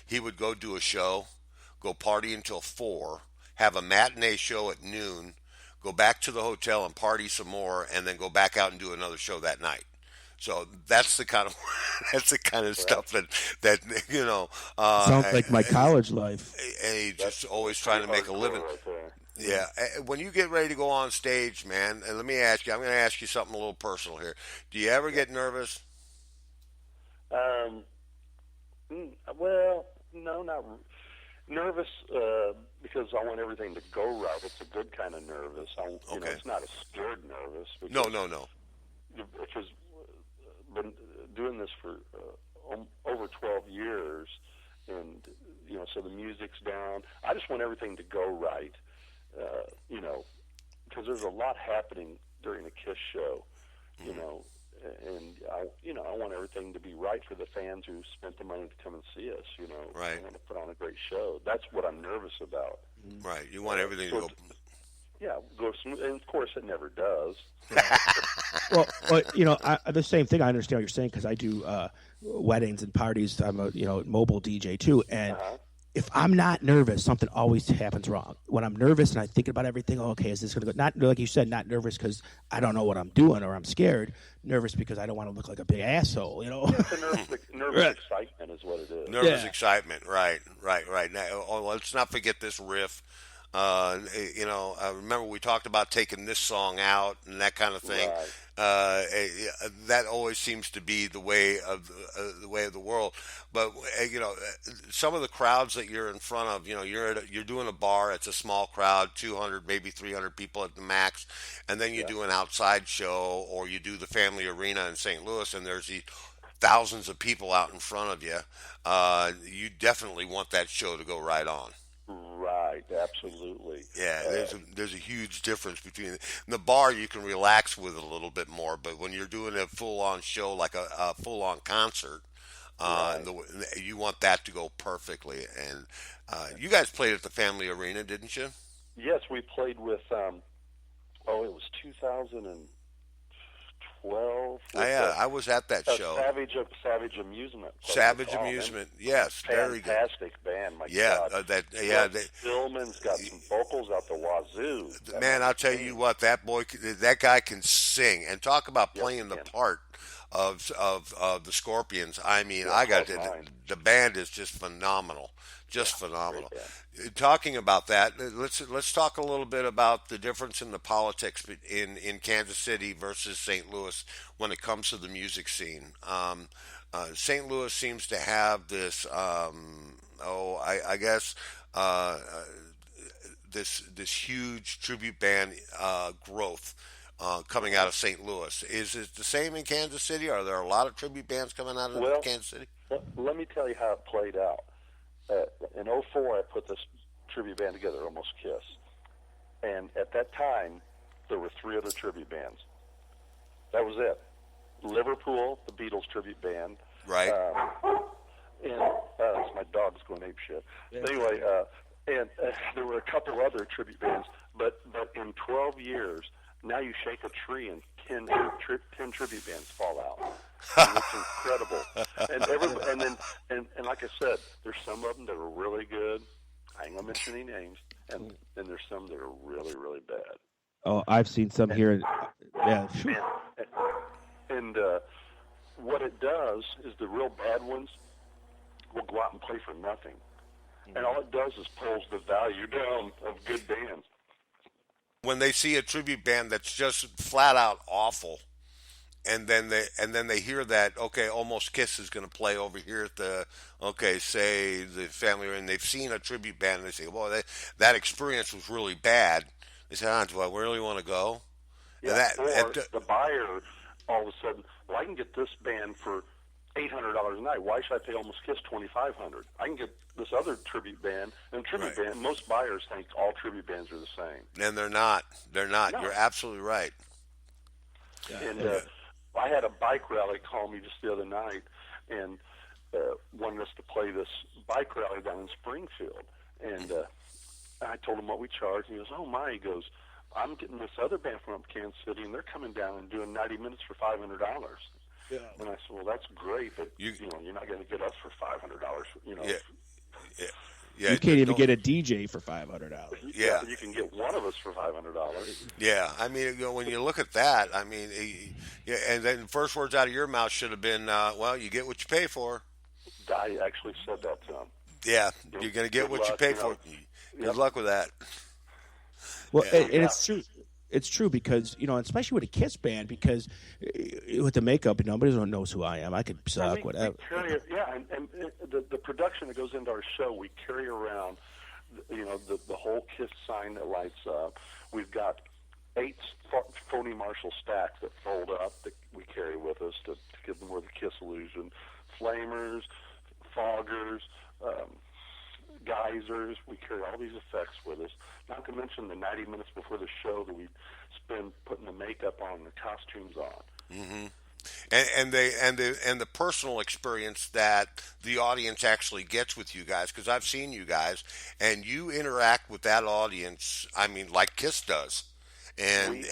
he would go do a show, go party until 4, have a matinee show at noon, go back to the hotel and party some more, and then go back out and do another show that night. So that's the kind of stuff that sounds like my college life. And he just always trying to make a living. Yeah. When you get ready to go on stage, man, and let me ask you, I'm going to ask you something a little personal here. Do you ever get nervous? Well, no, not nervous because I want everything to go right. It's a good kind of nervous. It's not a scared nervous. No. Because been doing this for over 12 years, and so the music's down. I just want everything to go right, because there's a lot happening during a KISS show, and I want everything to be right for the fans who spent the money to come and see us. Right. I want to put on a great show. That's what I'm nervous about. Right. You want everything to go. Yeah, go smooth, and of course it never does. Well, the same thing. I understand what you're saying because I do weddings and parties. I'm a mobile DJ too, and if I'm not nervous, something always happens wrong. When I'm nervous and I think about everything, is this going to go? Not like you said, not nervous because I don't know what I'm doing or I'm scared. Nervous because I don't want to look like a big asshole. It's a nervous excitement is what it is. Nervous excitement, right. Now, let's not forget this riff. I remember we talked about taking this song out and that kind of thing. Right. That always seems to be the way of the world. But some of the crowds that you're in front of, you're doing a bar. It's a small crowd, 200, maybe 300 people at the max, and then you Yeah. do an outside show, or you do the Family Arena in St. Louis, and there's these thousands of people out in front of you. You definitely want that show to go right on. Right. Absolutely. Yeah, Uh, there's a huge difference between in the bar. You can relax with it a little bit more, but when you're doing a full on show like a full on concert, right. you want that to go perfectly. And you guys played at the Family Arena, didn't you? Yes, we played with. It was 2012 with Yeah, I was at that show. Savage Amusement. Played Savage with all them. Amusement, yes, very good. Fantastic band, my Yeah, God. Stillman's got some vocals out the wazoo. man, I'll tell you what, that guy can sing, and talk about Yes, playing the he can. part of the Scorpions. I mean, Yeah, I got Close Mind. the band is just phenomenal, just Yeah, phenomenal. great band. Talking about that, let's talk a little bit about the difference in the politics in Kansas City versus St. Louis when it comes to the music scene. St. Louis seems to have this, I guess, this huge tribute band growth coming out of St. Louis. Is it the same in Kansas City? Are there a lot of tribute bands coming out of Well, Kansas City? let me tell you how it played out. In '04, I put this tribute band together, Almost Kiss. And at that time, there were three other tribute bands. That was it. Liverpool, the Beatles tribute band. Right. It's my dog's going ape shit. Anyway, there were a couple other tribute bands, but in 12 years, now you shake a tree and 10 tribute bands fall out. And it's incredible. And like I said, there's some of them that are really good. I ain't gonna mention any names, and there's some that are really, really bad. Oh, I've seen some here. Yeah, sure. And what it does is the real bad ones will go out and play for nothing. And all it does is pulls the value down of good bands. When they see a tribute band that's just flat out awful, and then they hear that, okay, Almost Kiss is going to play over here at say the Family, and they've seen a tribute band, and they say, well, that experience was really bad. They say, do I really want to go? Yeah, or the buyer all of a sudden, well, I can get this band for $800 a night. Why should I pay Almost Kiss $2,500? I can get this other tribute band. And tribute band, most buyers think all tribute bands are the same. And they're not. They're not. No. You're absolutely right. And I had a bike rally call me just the other night and wanted us to play this bike rally down in Springfield. And I told him what we charged. And he goes, oh, my. He goes, I'm getting this other band from up Kansas City, and they're coming down and doing 90 minutes for $500. Yeah. And I said, well, that's great, but you're not going to get us for $500. Yeah. You can't even get a DJ for $500. Yeah, you can get one of us for $500. Yeah, I mean, when you look at that, I mean, and then the first words out of your mouth should have been, well, you get what you pay for. I actually said that to him. Yeah, you're going to get what you pay for. Good luck with that. Well, and it's true. It's true because, especially with a Kiss band, because with the makeup, nobody knows who I am. I could suck, whatever. And the production that goes into our show, we carry around, the whole Kiss sign that lights up. We've got 8 phony Marshall stacks that fold up that we carry with us to give them more the Kiss illusion. Flamers, foggers, geysers. We carry all these effects with us. Not to mention the 90 minutes before the show that we spend putting the makeup on, the costumes on. Mm-hmm. And the personal experience that the audience actually gets with you guys, because I've seen you guys, and you interact with that audience. I mean, like Kiss does. And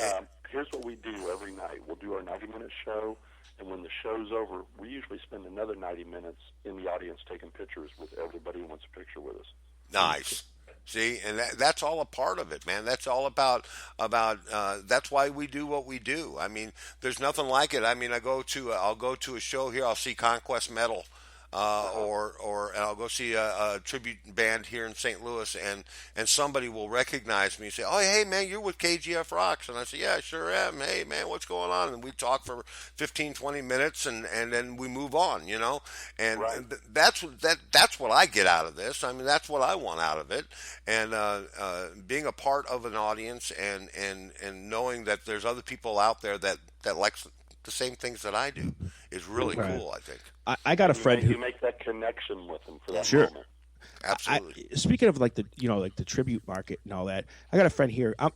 here's what we do every night. We'll do our 90-minute show. And when the show's over, we usually spend another 90 minutes in the audience taking pictures with everybody who wants a picture with us. Nice. See, and that's all a part of it, man. That's all about that's why we do what we do. I mean, there's nothing like it. I mean, I'll go to a show here. I'll see Conquest Metal or and I'll go see a tribute band here in St. Louis, and somebody will recognize me and say, "Oh, hey man, you're with KGF Rocks," and I say, "Yeah, I sure am. Hey man, what's going on?" And we talk for 15, 20 minutes, and then we move on, and Right. that's what I get out of this. I mean, that's what I want out of it, and being a part of an audience and knowing that there's other people out there that likes the same things that I do is really Right. cool, I think. I got a friend you who make that connection with them for that Sure. moment. Absolutely. speaking of like the like the tribute market and all that, I got a friend here. I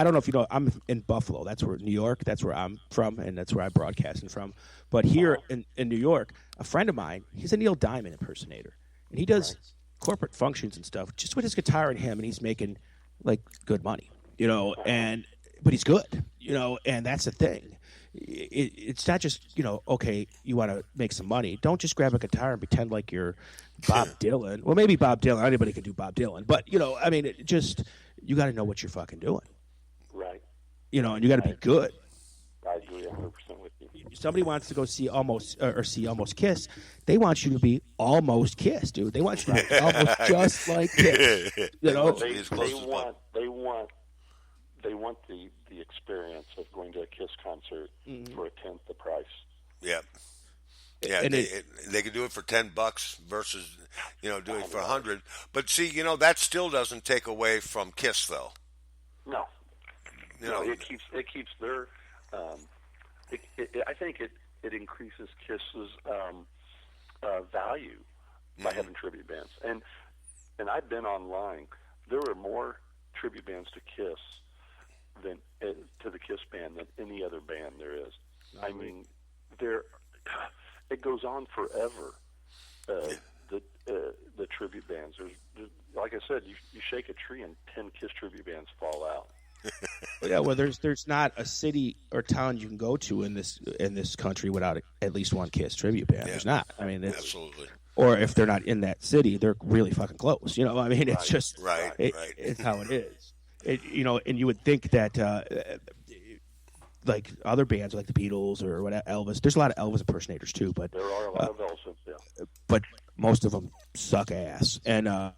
don't know if you know, I'm in Buffalo. That's where New York. That's where I'm from, and that's where I'm broadcasting from. But here in New York, a friend of mine, he's a Neil Diamond impersonator, and he does corporate functions and stuff just with his guitar and him, and he's making like good money, and but he's good, and that's the thing. It's not just okay, you want to make some money, don't just grab a guitar and pretend like you're Bob Dylan. Well, maybe Bob Dylan, anybody can do Bob Dylan, but I mean, you got to know what you're fucking doing, Right. and you got to be good. I agree 100% with you. Somebody wants to go see see Almost Kiss, they want you to be almost Kiss, dude. They want you to be almost just like Kiss. They, As close they as want they want the experience of going to a Kiss concert for a tenth the price. Yeah. Yeah, And they could do it for $10 versus doing it for 100. But see, that still doesn't take away from Kiss, though. No, You know, it keeps their. I think it increases Kiss's value by having tribute bands, and I've been online. There are more tribute bands to Kiss than to the Kiss band than any other band there is. I mean, it goes on forever. The tribute bands. There's like I said, you shake a tree and 10 Kiss tribute bands fall out. Yeah, well, there's not a city or town you can go to in this country without at least one Kiss tribute band. There's not. I mean, absolutely. Or if they're not in that city, they're really fucking close. I mean, it's just Right. It's how it is. And you would think that like other bands like the Beatles or whatever, Elvis. There's a lot of Elvis impersonators too, but There are a lot of Elvis, yeah. but most of them suck ass. And I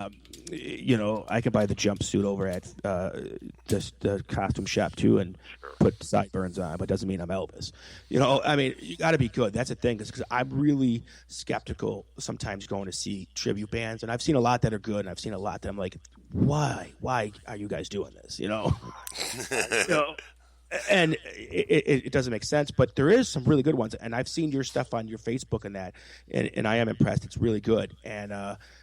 could buy the jumpsuit over at the costume shop too and put sideburns on, but it doesn't mean I'm Elvis. I mean, you got to be good. That's the thing, because I'm really skeptical sometimes going to see tribute bands, and I've seen a lot that are good, and I've seen a lot that I'm like, why are you guys doing this? And it doesn't make sense, but there is some really good ones, and I've seen your stuff on your Facebook and that, and I am impressed. It's really good, and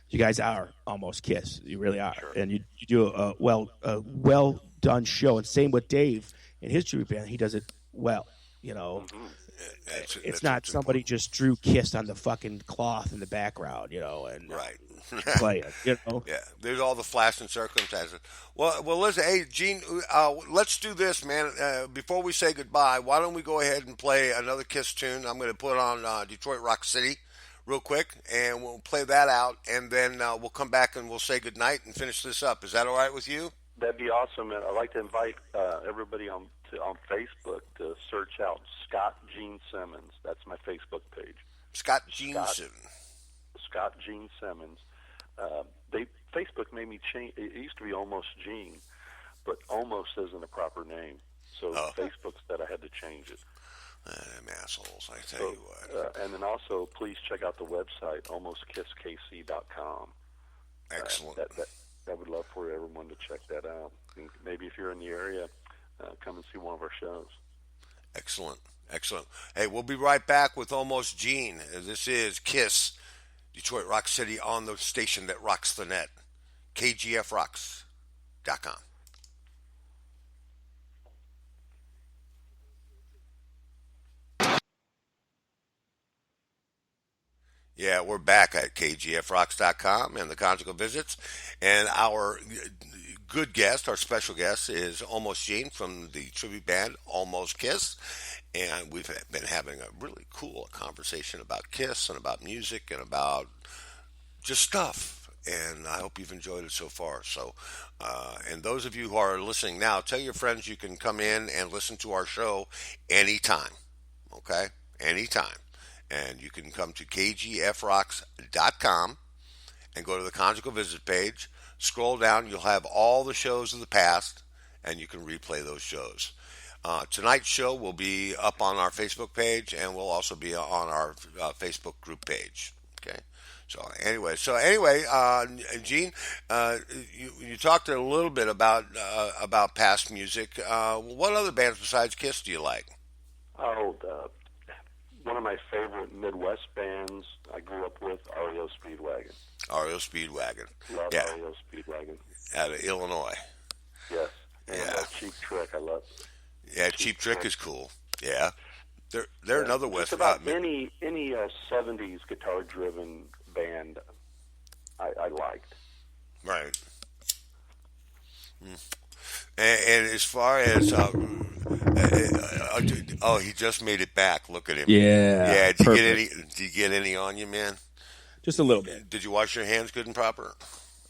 you guys are almost Kiss. You really are, and you do a well done show. And same with Dave and his tribute band; he does it well. It's not somebody just drew Kiss on the fucking cloth in the background, and Right. play it, Yeah, there's all the flash and circumstances. Well, listen, hey, Gene, let's do this, man. Before we say goodbye, why don't we go ahead and play another Kiss tune? I'm going to put on Detroit Rock City real quick, and we'll play that out, and then we'll come back and we'll say goodnight and finish this up. Is that all right with you? That'd be awesome. And I'd like to invite everybody on Facebook to search out Scott Gene Simmons. That's my Facebook page. Scott Gene Simmons. Scott Gene Simmons. Facebook made me change. It used to be Almost Gene, but Almost isn't a proper name. So Facebook said I had to change it. Them assholes, I tell you what. And then also, please check out the website, almostkisskc.com. Excellent. I would love for everyone to check that out. And maybe if you're in the area, come and see one of our shows. Excellent. Hey, we'll be right back with Almost Gene. This is Kiss, Detroit Rock City, on the station that rocks the net, kgfrocks.com. Yeah, we're back at kgfrocks.com and the Conjugal Visits, and our good guest, our special guest, is Almost Gene from the tribute band Almost Kiss, and we've been having a really cool conversation about Kiss and about music and about just stuff, and I hope you've enjoyed it so far. So, and those of you who are listening now, tell your friends you can come in and listen to our show anytime, okay? Anytime. And you can come to kgfrocks.com and go to the Conjugal Visit page. Scroll down, you'll have all the shows of the past, and you can replay those shows. Tonight's show will be up on our Facebook page, and will also be on our Facebook group page. Okay. So anyway, Gene, you talked a little bit about past music. What other bands besides Kiss do you like? Oh, one of my favorite Midwest bands I grew up with, REO Speedwagon. REO Speedwagon. Love REO Speedwagon. Out of Illinois. Yes. And Cheap Trick, I love. Yeah, Cheap Trick is cool. Yeah. They're another West. Just about any 70s guitar-driven band I liked. Right. And as far as he just made it back. Look at him. Yeah. Did you get any on you, man? Just a little bit. Did you wash your hands good and proper?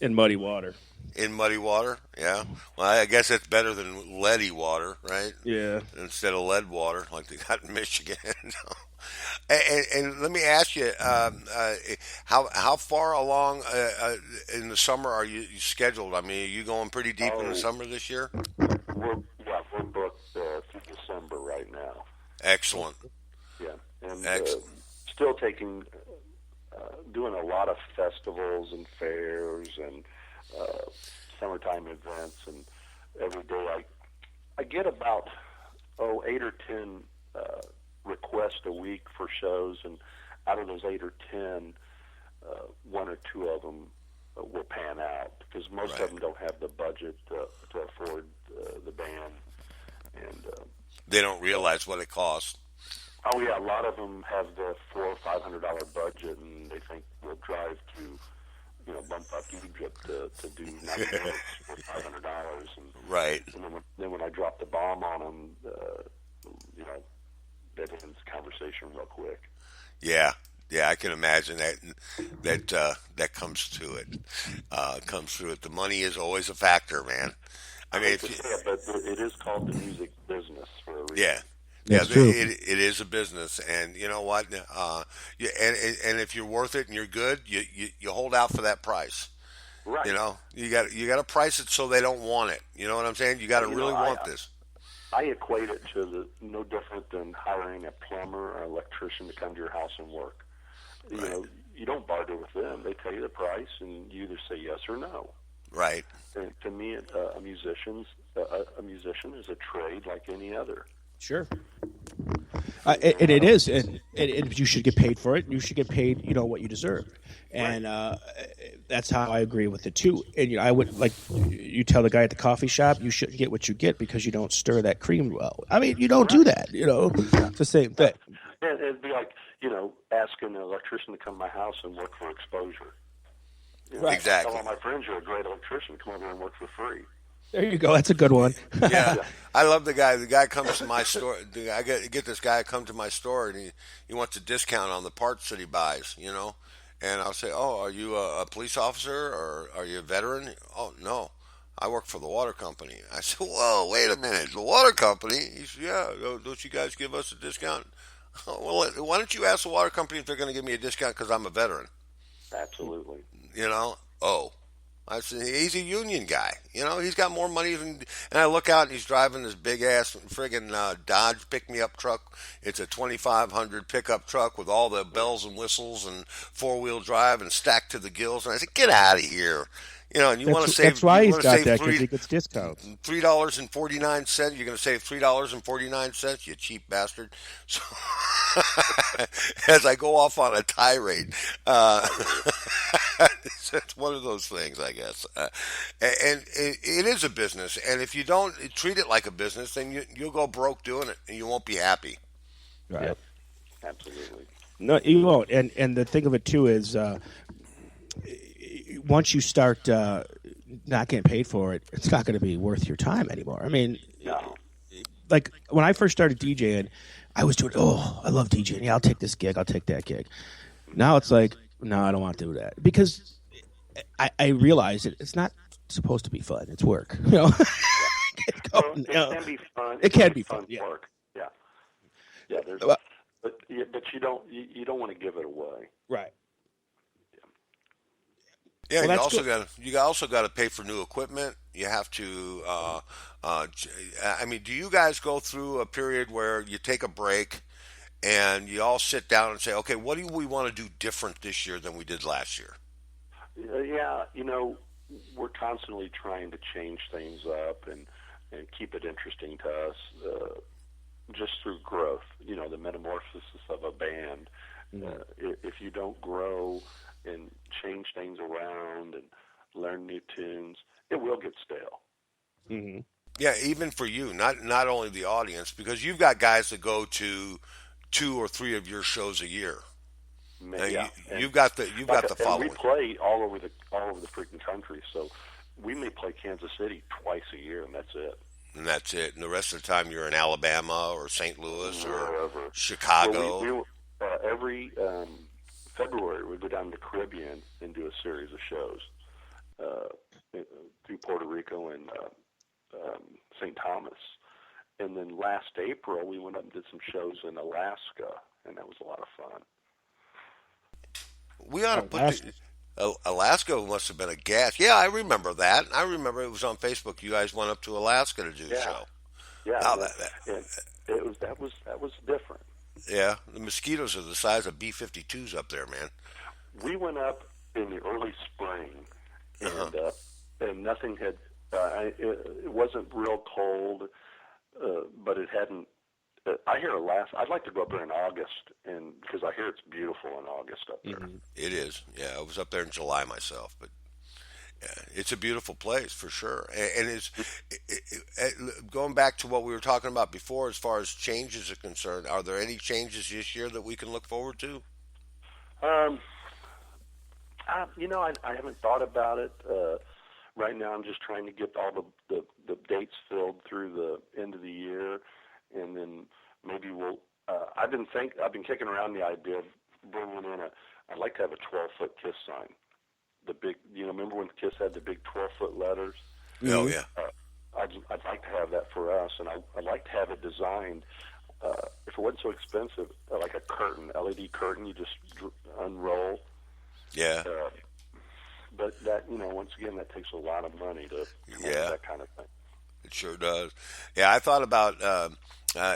In muddy water. In muddy water, yeah. Well, I guess that's better than leady water, right? Yeah. Instead of lead water, like they got in Michigan. and let me ask you, how far along in the summer are you scheduled? I mean, are you going pretty deep in the summer this year? We're booked through December right now. Excellent. Yeah, and Excellent. Still doing a lot of festivals and fairs and summertime events, and every day I get about 8 or 10 requests a week for shows, and out of those 8 or 10, 1 or 2 of them will pan out because most of them don't have the budget to afford the band, and they don't realize what it costs. Oh yeah, a lot of them have the $400 or $500 budget, and they think we'll drive to bump up Egypt to do 90 minutes for $500. Right. And then when I drop the bomb on them, that ends the conversation real quick. Yeah, I can imagine that comes to it. Comes through it. The money is always a factor, man. I mean, but it is called the music business for a reason. Yeah. That's true. It is a business, and you know what? And if you're worth it and you're good, you hold out for that price. Right. You got to price it so they don't want it. You know what I'm saying? You got to really want this. I equate it to no different than hiring a plumber or electrician to come to your house and work. Right. You don't barter with them. They tell you the price, and you either say yes or no. Right. And to me, a musician is a trade like any other. Sure. And it is, and you should get paid for it. You should get paid, what you deserve, and that's how I agree with it too. And I would like you tell the guy at the coffee shop you shouldn't get what you get because you don't stir that cream well. I mean, you don't do that. It's the same thing. And it'd be like asking an electrician to come to my house and work for exposure. Right. Exactly. Tell all my friends you're a great electrician. Come over and work for free. There you go. That's a good one. Yeah, I love the guy. The guy comes to my store. I get this guy come to my store, and he wants a discount on the parts that he buys. And I'll say, "Oh, are you a police officer or are you a veteran?" "Oh, no, I work for the water company." I said, "Whoa, wait a minute, the water company?" He said, "Yeah, don't you guys give us a discount?" "Oh, well, why don't you ask the water company if they're going to give me a discount because I'm a veteran?" Absolutely. Oh. I said, he's a union guy. He's got more money than. And I look out and he's driving this big ass friggin' Dodge pick me up truck. It's a 2500 pickup truck with all the bells and whistles and 4-wheel drive and stacked to the gills. And I said, get out of here. And you want to save. That's why he's got that because he gets discounts. $3.49. You're going to save $3.49. You cheap bastard. So as I go off on a tirade. It's one of those things, I guess. And it is a business. And if you don't treat it like a business, then you'll go broke doing it, and you won't be happy. Right. Yep. Absolutely. No, you won't. And the thing of it, too, is once you start not getting paid for it, it's not going to be worth your time anymore. I mean, like when I first started DJing, I was doing, I love DJing. Yeah, I'll take this gig. I'll take that gig. Now it's like, no, I don't want to do that because I realize it's not supposed to be fun. It's work. It can be fun. It can be fun. Yeah. Work. Yeah. Yeah. but you don't want to give it away. Right. Yeah, Well, you also got to pay for new equipment. You have to. I mean, do you guys go through a period where you take a break and you all sit down and say, okay, what do we want to do different this year than we did last year? Yeah, we're constantly trying to change things up and keep it interesting to us, just through growth. The metamorphosis of a band. If you don't grow and change things around and learn new tunes, it will get stale. Mm-hmm. Yeah, even for you, not only the audience, because you've got guys that go to 2 or 3 of your shows a year. Yeah, you've got the following. And we play all over the freaking country, so we may play Kansas City twice a year, and that's it. And the rest of the time you're in Alabama or St. Louis or wherever. Chicago. Every February we go down to the Caribbean and do a series of shows through Puerto Rico and St. Thomas. And then last April we went up and did some shows in Alaska, and that was a lot of fun. We ought to put Alaska must have been a gas. Yeah, I remember that. I remember it was on Facebook. You guys went up to Alaska to do a show. Yeah, that was different. Yeah, the mosquitoes are the size of B-52s up there, man. We went up in the early spring, and nothing had. It wasn't real cold, but it hadn't. I hear Alaska. I'd like to go up there in August, and because I hear it's beautiful in August up there. Mm-hmm. It is. Yeah, I was up there in July myself, but yeah, it's a beautiful place for sure. And it's going back to what we were talking about before, as far as changes are concerned. Are there any changes this year that we can look forward to? I haven't thought about it. Right now, I'm just trying to get all the dates filled through the end of the year. And then maybe we'll. I've been kicking around the idea of bringing in I'd like to have a 12-foot KISS sign. The big, remember when KISS had the big 12-foot letters? Oh yeah. I'd like to have that for us, and I'd like to have it designed. If it wasn't so expensive, like a curtain, LED curtain, you just unroll. Yeah. But that, once again, that takes a lot of money to that kind of thing. It sure does. Yeah, I thought about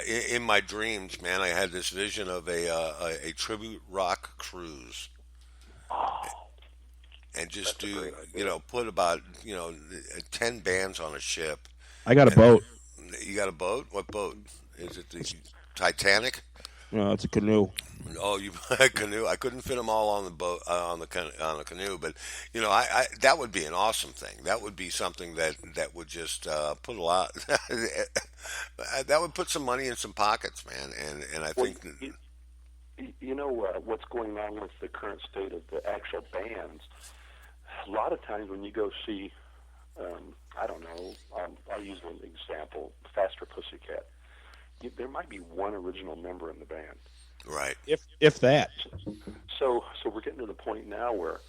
in my dreams, man. I had this vision of a tribute rock cruise, and just put about 10 bands on a ship. I got a boat. You got a boat? What boat? Is it the Titanic? No, it's a canoe. Oh, you a canoe? I couldn't fit them all on the boat on the canoe, but I that would be an awesome thing. That would be something that would just put a lot. That would put some money in some pockets, man. And I think what's going on with the current state of the actual bands. A lot of times when you go see, I don't know, I'll use an example, Faster Pussycat. There might be one original member in the band. Right. If that. So we're getting to the point now where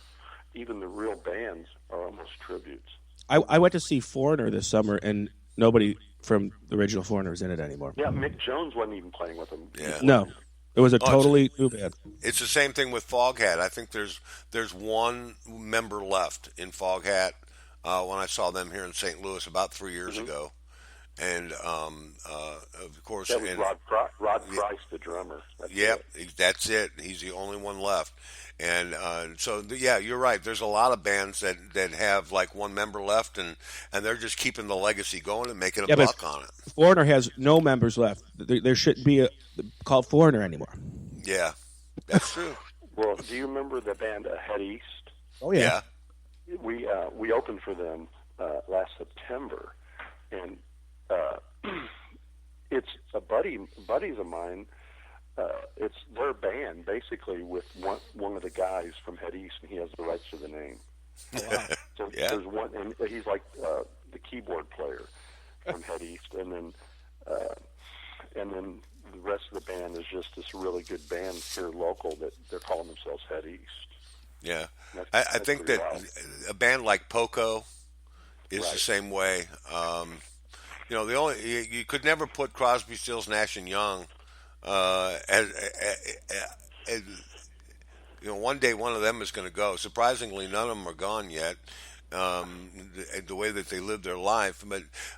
even the real bands are almost tributes. I went to see Foreigner this summer, and nobody from the original Foreigner is in it anymore. Yeah, Mick Jones wasn't even playing with them. Yeah. No. It was a totally new band. It's the same thing with Foghat. I think there's one member left in Foghat when I saw them here in St. Louis about 3 years ago. And of course, that was Rod Price, the drummer. That's it. He's the only one left. And you're right. There's a lot of bands that have like one member left, and they're just keeping the legacy going and making a buck on it. Foreigner has no members left. There shouldn't be called Foreigner anymore. Yeah, that's true. Well, do you remember the band Head East? Oh yeah. We opened for them last September, and it's buddies of mine. It's their band basically with one of the guys from Head East, and he has the rights to the name. Wow. So there's one, and he's like the keyboard player from Head East, and then the rest of the band is just this really good band here local that they're calling themselves Head East. Yeah, I think that a band like Poco is Right. the same way. The only you could never put Crosby, Stills, Nash and Young And one day one of them is going to go. Surprisingly, none of them are gone yet. The way that they live their life,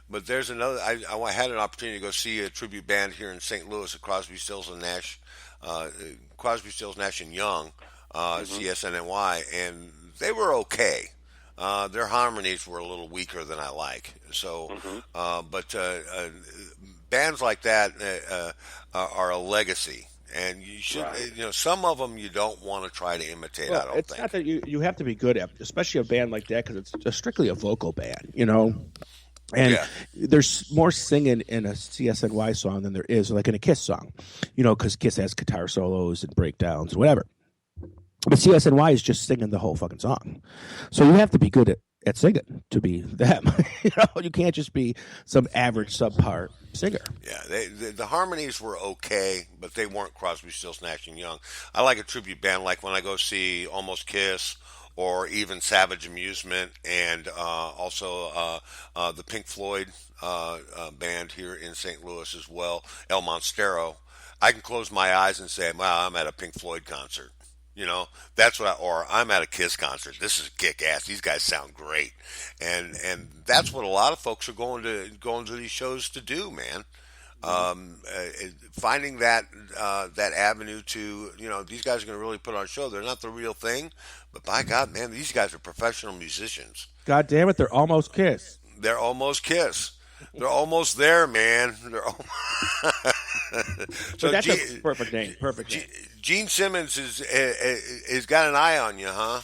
but there's another. I had an opportunity to go see a tribute band here in St. Louis at Crosby, Stills and Nash, Crosby, Stills, Nash and Young, CSNNY, and they were okay. Their harmonies were a little weaker than I like. So, but bands like that are a legacy. And you should, some of them you don't want to try to imitate. Well, I don't it's think. not that you have to be good at, especially a band like that, because it's just strictly a vocal band, And there's more singing in a CSNY song than there is like in a Kiss song, because Kiss has guitar solos and breakdowns and whatever. But CSNY is just singing the whole fucking song. So you have to be good at singing to be them. You can't just be some average subpar singer. Yeah, the harmonies were okay, but they weren't Crosby, Stills, Nash and Young. I like a tribute band, like when I go see Almost Kiss or even Savage Amusement, and also the Pink Floyd band here in St. Louis as well, El Monstero. I can close my eyes and say, "Wow, I'm at a Pink Floyd concert." That's what or I'm at a Kiss concert. This is kick ass. These guys sound great, and that's what a lot of folks are going to these shows to do, man. Finding that avenue to these guys are going to really put on a show. They're not the real thing, but by God, man, these guys are professional musicians. God damn it, they're almost Kiss. They're almost Kiss. They're almost there, man. They're so that's a perfect name. Perfect name. Gene Simmons is got an eye on you, huh?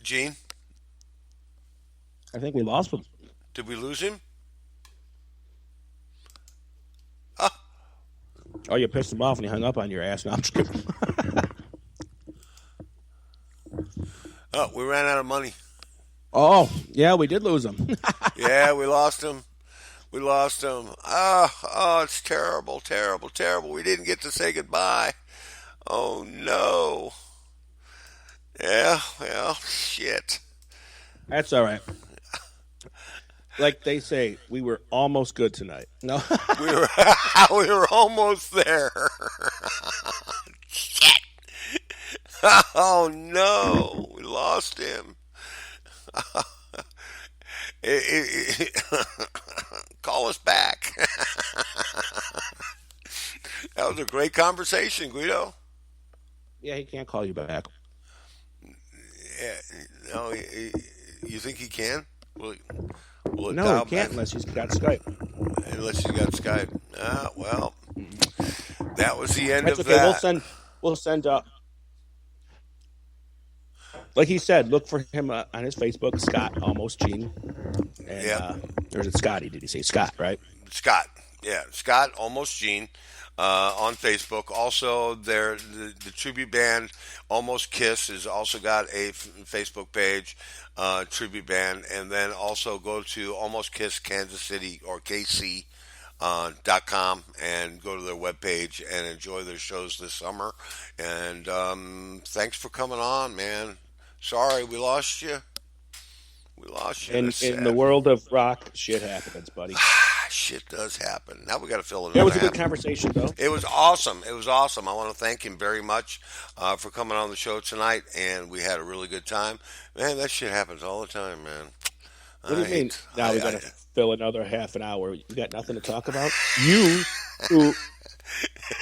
Gene? I think we lost him. Did we lose him? Oh, you pissed him off and he hung up on your ass. No, I'm just kidding. Oh, we ran out of money. Oh, yeah, we did lose him. Yeah, we lost him. We lost him. Oh, it's terrible, terrible, terrible. We didn't get to say goodbye. Oh, no. Yeah, well, shit. That's all right. Like they say, we were almost good tonight. No, we were almost there. Shit. Oh, no. We lost him. Call us back. That was a great conversation, Guido. Yeah, he can't call you back. Yeah, no, you think he can? Will it no, he can't unless he's got Skype. Unless he's got Skype. Well, that was the end That's of okay. that. We'll send like he said, look for him on his Facebook, Scott Almost Gene. And, or is it Scotty? Did he say Scott, right? Scott. Yeah, Scott Almost Gene on Facebook. Also, the tribute band Almost Kiss has also got a Facebook page, tribute band. And then also go to Almost Kiss Kansas City or KC. .com and go to their webpage and enjoy their shows this summer. And thanks for coming on, man. Sorry we lost you. We lost you. In the world of rock, shit happens, buddy. Shit does happen. Now we got to fill it. It was a good conversation, though. It was awesome. It was awesome. I want to thank him very much for coming on the show tonight, and we had a really good time. Man, that shit happens all the time, man. What do you mean? Now we got to fill another half an hour. You got nothing to talk about? You, who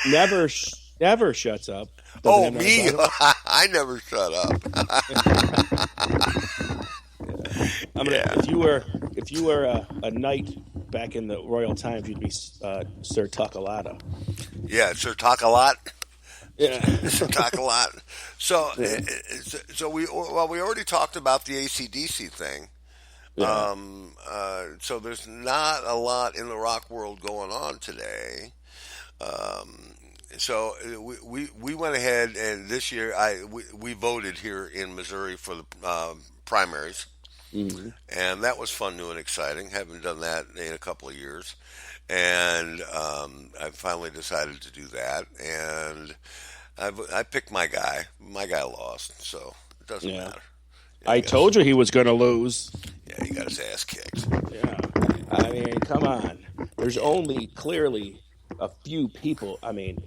never shuts up. Oh, me? I never shut up. If you were a knight back in the royal times, you'd be Sir Tuckalata. Yeah, Sir Talk-a-Lot. Yeah, Sir Talk-a-Lot. So we already talked about the AC/DC thing. Yeah. So there's not a lot in the rock world going on today. So we went ahead and this year we voted here in Missouri for the primaries, and that was fun, new, and exciting. Haven't done that in a couple of years, and I finally decided to do that. And I picked my guy. My guy lost, so it doesn't matter. I told you he was going to lose. Yeah, he got his ass kicked. Yeah, I mean, come on. There's only clearly a few people. I mean,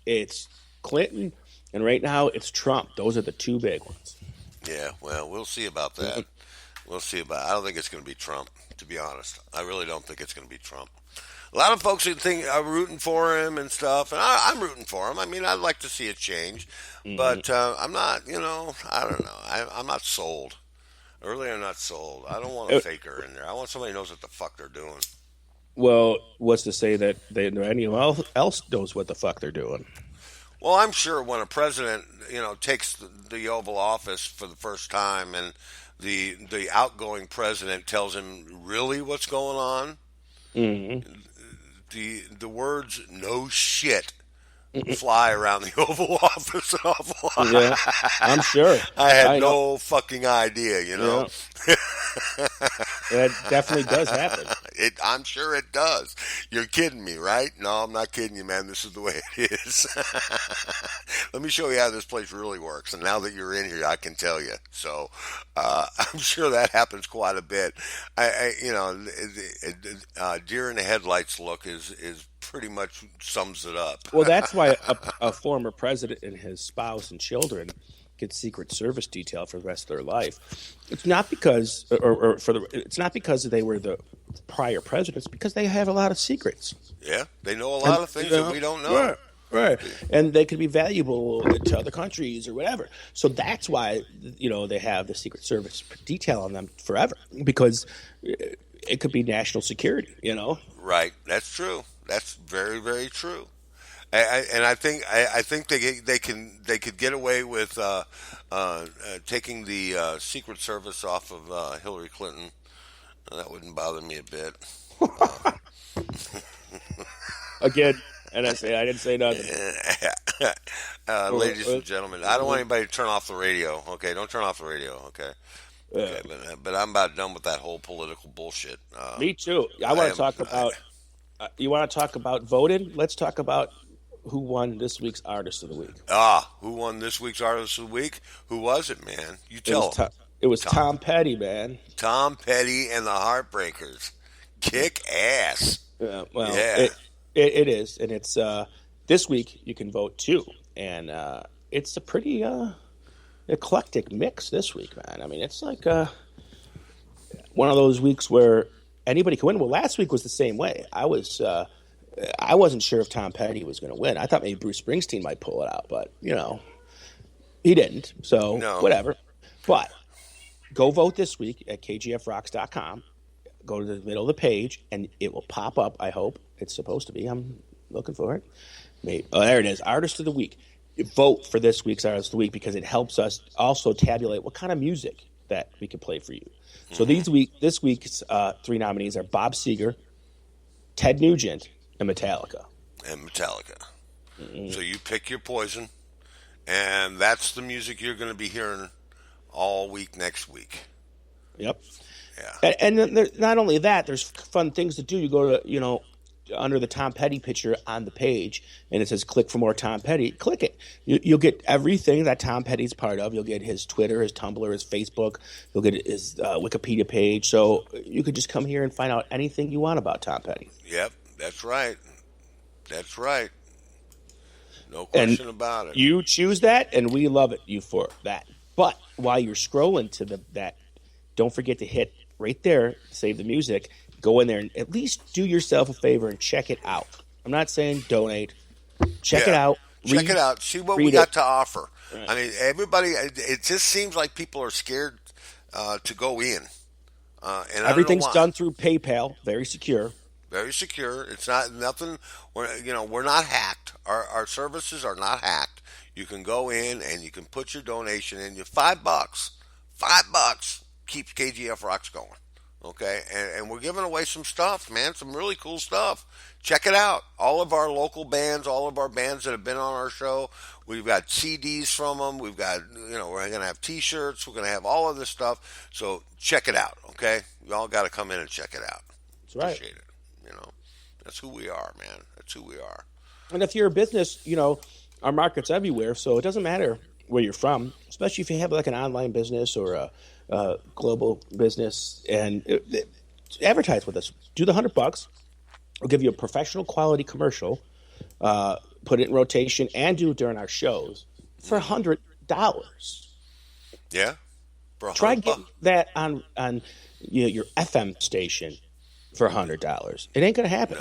it's Clinton, and right now it's Trump. Those are the two big ones. Yeah, well, we'll see about that. We'll see about. I don't think it's going to be Trump, to be honest. I really don't think it's going to be Trump. A lot of folks are rooting for him and stuff, and I'm rooting for him. I mean, I'd like to see it change, but I'm not. I don't know. I'm not sold. Really, I'm not sold. I don't want a faker in there. I want somebody who knows what the fuck they're doing. Well, what's to say that anyone else knows what the fuck they're doing? Well, I'm sure when a president, takes the Oval Office for the first time, and the outgoing president tells him really what's going on, the words "no shit" fly around the Oval Office an awful lot. Yeah, I'm sure. I had no fucking idea, Yeah. That definitely does happen. I'm sure it does. You're kidding me, right? No, I'm not kidding you, man. This is the way it is. Let me show you how this place really works. And now that you're in here, I can tell you. So I'm sure that happens quite a bit. Deer in the headlights look is pretty much sums it up. Well, that's why a former president and his spouse and children get Secret Service detail for the rest of their life. It's not because, it's not because they were the prior presidents, because they have a lot of secrets. Yeah, they know a lot of things that we don't know. Right. And they could be valuable to other countries or whatever. So that's why, they have the Secret Service detail on them forever, because it could be national security, Right. That's true. That's very, very true. I think they could get away with taking the Secret Service off of Hillary Clinton. That wouldn't bother me a bit. Again, and I didn't say nothing. Ladies and gentlemen, I don't want anybody to turn off the radio. Okay, don't turn off the radio. Okay. Okay, but I'm about done with that whole political bullshit. Me too. I want to talk about. You want to talk about voting? Let's talk about who won this week's Artist of the Week. Who won this week's Artist of the Week? Who was it, man? You tell them. It was Tom Petty, man. Tom Petty and the Heartbreakers. Kick ass. Well, yeah. It is. And it's this week you can vote too. And it's a pretty eclectic mix this week, man. I mean, it's like one of those weeks where anybody can win. Well, last week was the same way. I wasn't sure if Tom Petty was going to win. I thought maybe Bruce Springsteen might pull it out, but he didn't. So whatever. But go vote this week at kgfrocks.com. Go to the middle of the page, and it will pop up. I hope it's supposed to be. I'm looking for it. Maybe. Oh, there it is. Artist of the Week. You vote for this week's Artist of the Week because it helps us also tabulate what kind of music that we can play for you. So this week's three nominees are Bob Seger, Ted Nugent, and Metallica. So you pick your poison, and that's the music you're going to be hearing all week next week. Yep. Yeah. And not only that, there's fun things to do. You go to, under the Tom Petty picture on the page, and it says click for more Tom Petty. Click it. You'll get everything that Tom Petty's part of. You'll get his Twitter, his Tumblr, his Facebook. You'll get his Wikipedia page. So you could just come here and find out anything you want about Tom Petty. Yep, that's right. That's right. No question about it. You choose that, and we love you for that. But while you're scrolling to that, don't forget to hit right there, save the music. Go in there and at least do yourself a favor and check it out. I'm not saying donate. Check it out. Check it out. See what we got to offer. Right. I mean, everybody, it just seems like people are scared to go in. And everything's done through PayPal. Very secure. Very secure. It's not nothing. We're not hacked. Our services are not hacked. You can go in and you can put your donation in. You $5 keeps KGF Rocks going. Okay, and we're giving away some stuff, man, some really cool stuff. Check it out. All of our local bands, all of our bands that have been on our show, we've got CDs from them. We've got, we're going to have T-shirts. We're going to have all of this stuff. So check it out, okay? Y'all got to come in and check it out. That's right. Appreciate it. That's who we are, man. That's who we are. And if you're a business, our market's everywhere, so it doesn't matter where you're from, especially if you have like an online business or a global business, and advertise with us. Do the $100. We'll give you a professional quality commercial, put it in rotation, and do it during our shows for $100. Yeah. For Try $100. getting that on your FM station for $100. It ain't going to happen.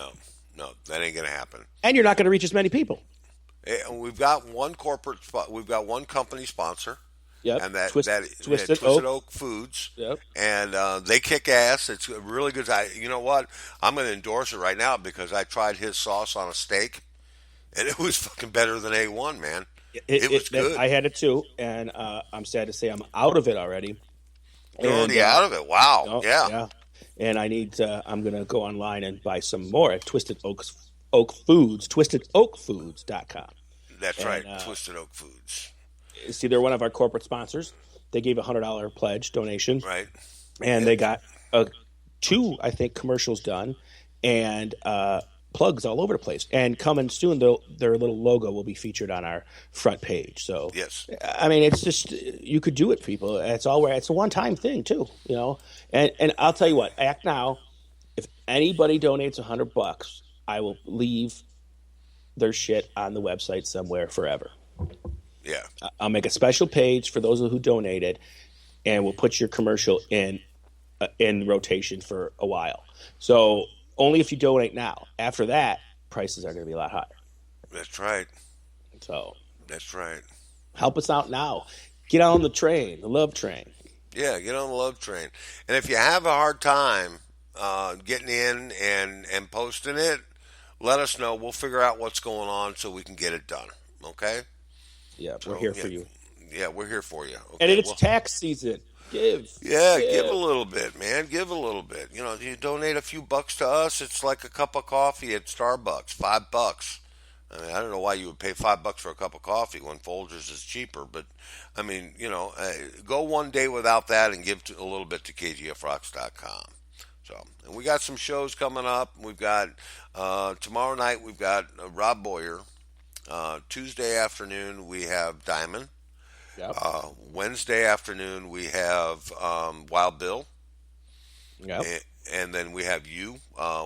No, that ain't going to happen. And you're not going to reach as many people. And we've got one corporate spot. We've got one company sponsor. Yep. And that Twisted Oak Foods. Yep. And they kick ass. It's really good. You know what? I'm going to endorse it right now because I tried his sauce on a steak, and it was fucking better than A1, man. It was good. I had it too, and I'm sad to say I'm out of it already. You're already out of it. Wow. No, yeah. And I need. I'm going to go online and buy some more at Twisted Oak Foods, twistedoakfoods.com. That's right, Twisted Oak Foods. See, they're one of our corporate sponsors. They gave a $100 pledge donation, right? And they got 2, I think, commercials done, and plugs all over the place. And coming soon, their little logo will be featured on our front page. So, yes, I mean, it's just you could do it, people. It's a one-time thing too, you know. And I'll tell you what, act now. If anybody donates $100, I will leave their shit on the website somewhere forever. Yeah, I'll make a special page for those who donated, and we'll put your commercial in rotation for a while. So only if you donate now. After that, prices are going to be a lot higher. That's right. So that's right. Help us out now. Get on the train, the love train. Yeah, get on the love train. And if you have a hard time getting in and posting it, let us know. We'll figure out what's going on so we can get it done. Okay? Yeah, we're here for you. Yeah, we're here for you. Okay, and it's tax season. Give a little bit, man. Give a little bit. You know, you donate a few bucks to us. It's like a cup of coffee at Starbucks, $5. I mean, I don't know why you would pay $5 for a cup of coffee when Folgers is cheaper, but I mean, you know, go one day without that and give a little bit to KGFRocks.com. So, and we got some shows coming up. We've got tomorrow night. We've got Rob Boyer. Tuesday afternoon we have Diamond. Yep. Wednesday afternoon we have Wild Bill. Yep. And then we have you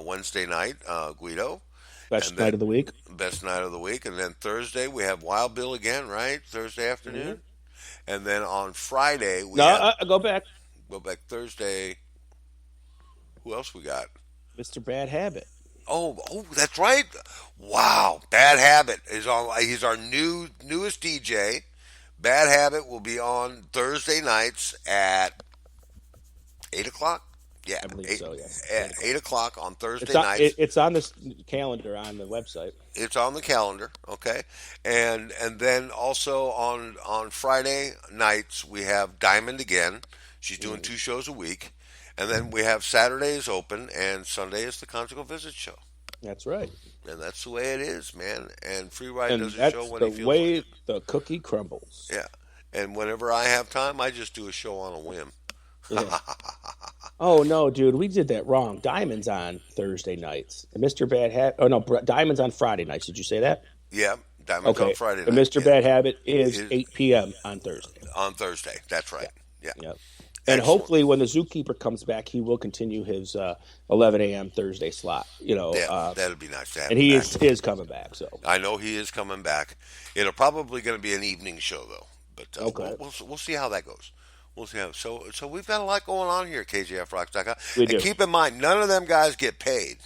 Wednesday night, Guido. Best night of the week. Best night of the week. And then Thursday we have Wild Bill again, right? Thursday afternoon. Mm-hmm. And then on Friday we go back. Go back Thursday. Who else we got? Mr. Bad Habit. Oh, that's right. Wow, Bad Habit is on. He's our newest DJ. Bad Habit will be on Thursday nights at 8:00. Yeah, I believe so. Yeah, at 8:00 on Thursday nights. It's on the calendar on the website. It's on the calendar, okay. And then also on Friday nights we have Diamond again. She's doing 2 shows a week. And then we have Saturdays open, and Sunday is the Conjugal Visit Show. That's right. And that's the way it is, man. And Free Ride does a show when he feels like it. That's the way the cookie crumbles. Yeah. And whenever I have time, I just do a show on a whim. Yeah. Oh, no, dude. We did that wrong. Diamond's on Thursday nights. And Mr. Bad Habit... Oh, no. Diamond's on Friday nights. Did you say that? Yeah. Diamond's on Friday night. And Mr. Bad Habit is 8 p.m. on Thursday. On Thursday. That's right. Yeah. Yep. And hopefully, when the Zookeeper comes back, he will continue his 11 a.m. Thursday slot. You know, that'd be nice to have. And he is coming back. So I know he is coming back. It'll probably going to be an evening show though. But okay. we'll see how that goes. We'll see how. So we've got a lot going on here at KJFRocks.com. We do. And keep in mind, none of them guys get paid.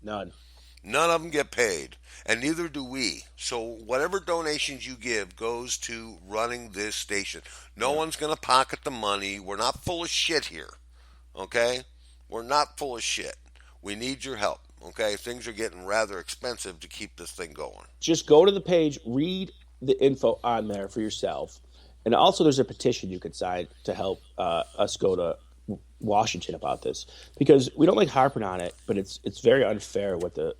None of them get paid, and neither do we. So whatever donations you give goes to running this station. No one's going to pocket the money. We're not full of shit here, okay? We're not full of shit. We need your help, okay? Things are getting rather expensive to keep this thing going. Just go to the page, read the info on there for yourself, and also there's a petition you could sign to help us go to Washington about this, because we don't like harping on it, but it's very unfair what the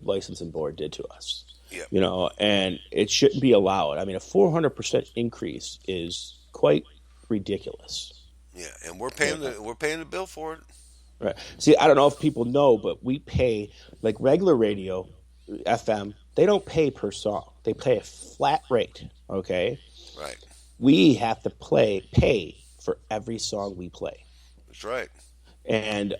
licensing board did to us. Yep. You know, and it shouldn't be allowed. I mean, a 400% increase is quite ridiculous. Yeah, and we're paying the bill for it. Right. See, I don't know if people know, but we pay like regular radio, FM. They don't pay per song. They pay a flat rate. Okay. Right. We have to pay for every song we play. That's right. And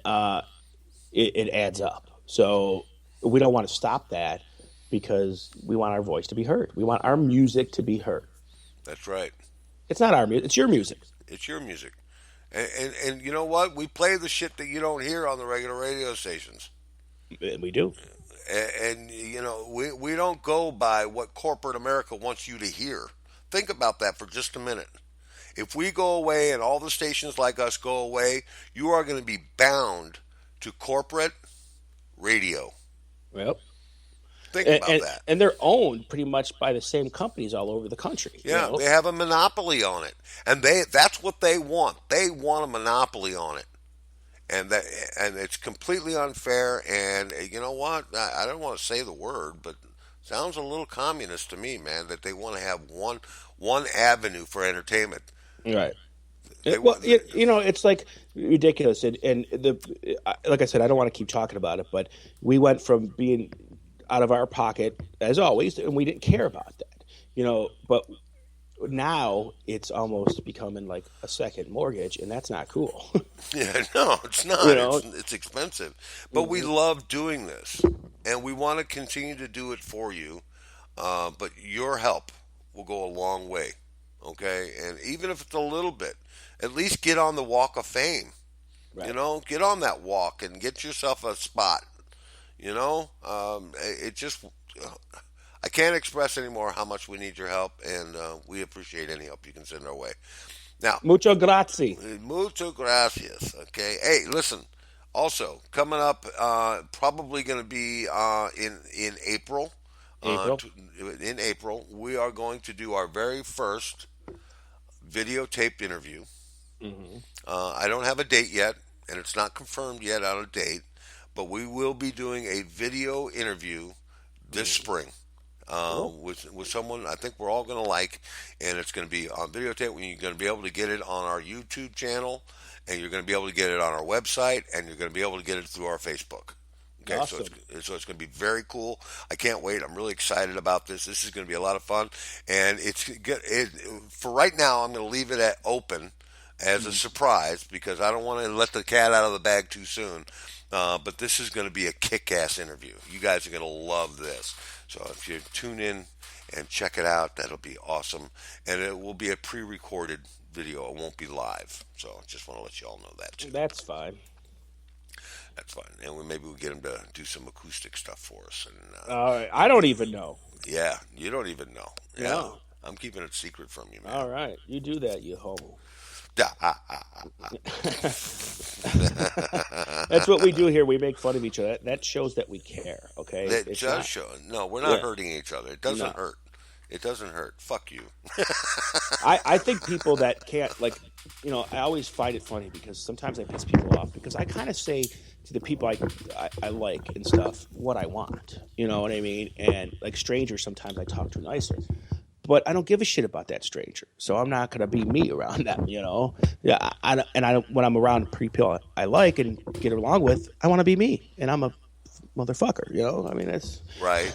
it adds up. So we don't want to stop that because we want our voice to be heard. We want our music to be heard. That's right. It's not our music; it's your music. It's your music. And you know what? We play the shit that you don't hear on the regular radio stations. And we do. And you know, we don't go by what corporate America wants you to hear. Think about that for just a minute. If we go away and all the stations like us go away, you are going to be bound to corporate radio. Yep. Think about that. And they're owned pretty much by the same companies all over the country. Yeah, they have a monopoly on it. And that's what they want. They want a monopoly on it. And it's completely unfair. And you know what? I don't want to say the word, but it sounds a little communist to me, man, that they want to have one avenue for entertainment. Right. It's like ridiculous. And like I said, I don't want to keep talking about it, but we went from being out of our pocket, as always, and we didn't care about that. But now it's almost becoming like a second mortgage, and that's not cool. Yeah, no, it's not. It's expensive. But we love doing this, and we want to continue to do it for you. But your help will go a long way, okay? And even if it's a little bit, at least get on the Walk of Fame. Right. Get on that walk and get yourself a spot. It just... I can't express anymore how much we need your help, and we appreciate any help you can send our way. Now, mucho grazie. Mucho gracias. Okay. Hey, listen. Also, coming up, probably going to be in April. In April, we are going to do our very first videotaped interview. Mm-hmm. I don't have a date yet, and it's not confirmed yet on a date, but we will be doing a video interview this spring. With someone I think we're all going to like, and it's going to be on videotape. You're going to be able to get it on our YouTube channel, and you're going to be able to get it on our website, and you're going to be able to get it through our Facebook. Okay, awesome. So it's going to be very cool. I can't wait. I'm really excited about this. This is going to be a lot of fun, and it's good. For right now, I'm going to leave it open as a surprise because I don't want to let the cat out of the bag too soon. But this is going to be a kick-ass interview. You guys are going to love this. So if you tune in and check it out, that'll be awesome. And it will be a pre-recorded video. It won't be live. So I just want to let you all know that, too. That's fine. That's fine. And maybe we'll get him to do some acoustic stuff for us. And I don't even know. Yeah, you don't even know. Yeah, no. I'm keeping it secret from you, man. All right. You do that, you homo. That's what we do here. We make fun of each other. That shows that we care. Okay, it does show. No, we're not hurting each other. It doesn't hurt. It doesn't hurt. Fuck you. I think people that can't I always find it funny because sometimes I piss people off because I kind of say to the people I like and stuff what I want. You know what I mean? And like strangers, sometimes I talk to nicer. But I don't give a shit about that stranger, so I'm not gonna be me around them, Yeah, when I'm around people I like and get along with, I want to be me, and I'm a motherfucker, I mean, that's right.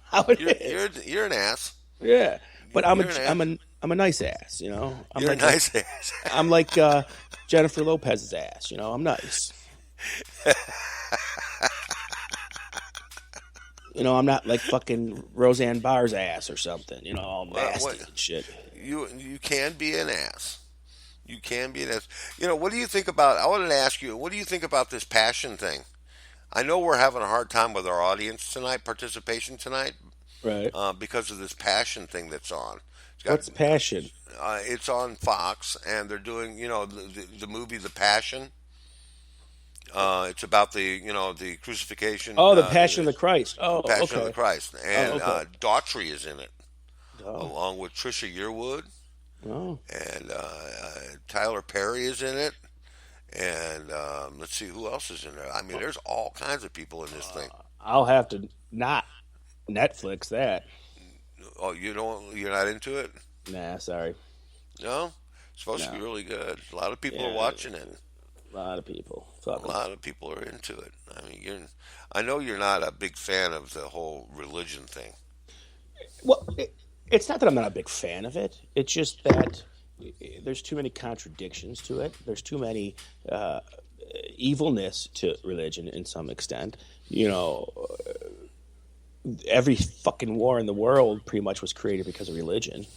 How it is. You're an ass. Yeah, but I'm a nice ass, You're a nice ass. I'm like Jennifer Lopez's ass, I'm nice. I'm not like fucking Roseanne Barr's ass or something, all nasty and shit. You can be an ass. You can be an ass. What do you think about, I wanted to ask you, what do you think about this passion thing? I know we're having a hard time with our audience tonight, participation tonight. Right. Because of this passion thing that's on. What's passion? It's on Fox, and they're doing, the movie The Passion. It's about the crucifixion. Oh, the Passion of the Christ. Oh, the Passion okay. of the Christ, and Daughtry is in it, oh. along with Trisha Yearwood. Oh. And Tyler Perry is in it, and let's see who else is in there. I mean, there's all kinds of people in this thing. I'll have to not Netflix that. Oh, you're not into it? Nah, sorry. No, it's supposed to be really good. A lot of people are watching it. A lot of people. A lot of people are into it. I mean, I know you're not a big fan of the whole religion thing. Well, it's not that I'm not a big fan of it. It's just that there's too many contradictions to it. There's too many evilness to religion in some extent. Every fucking war in the world pretty much was created because of religion.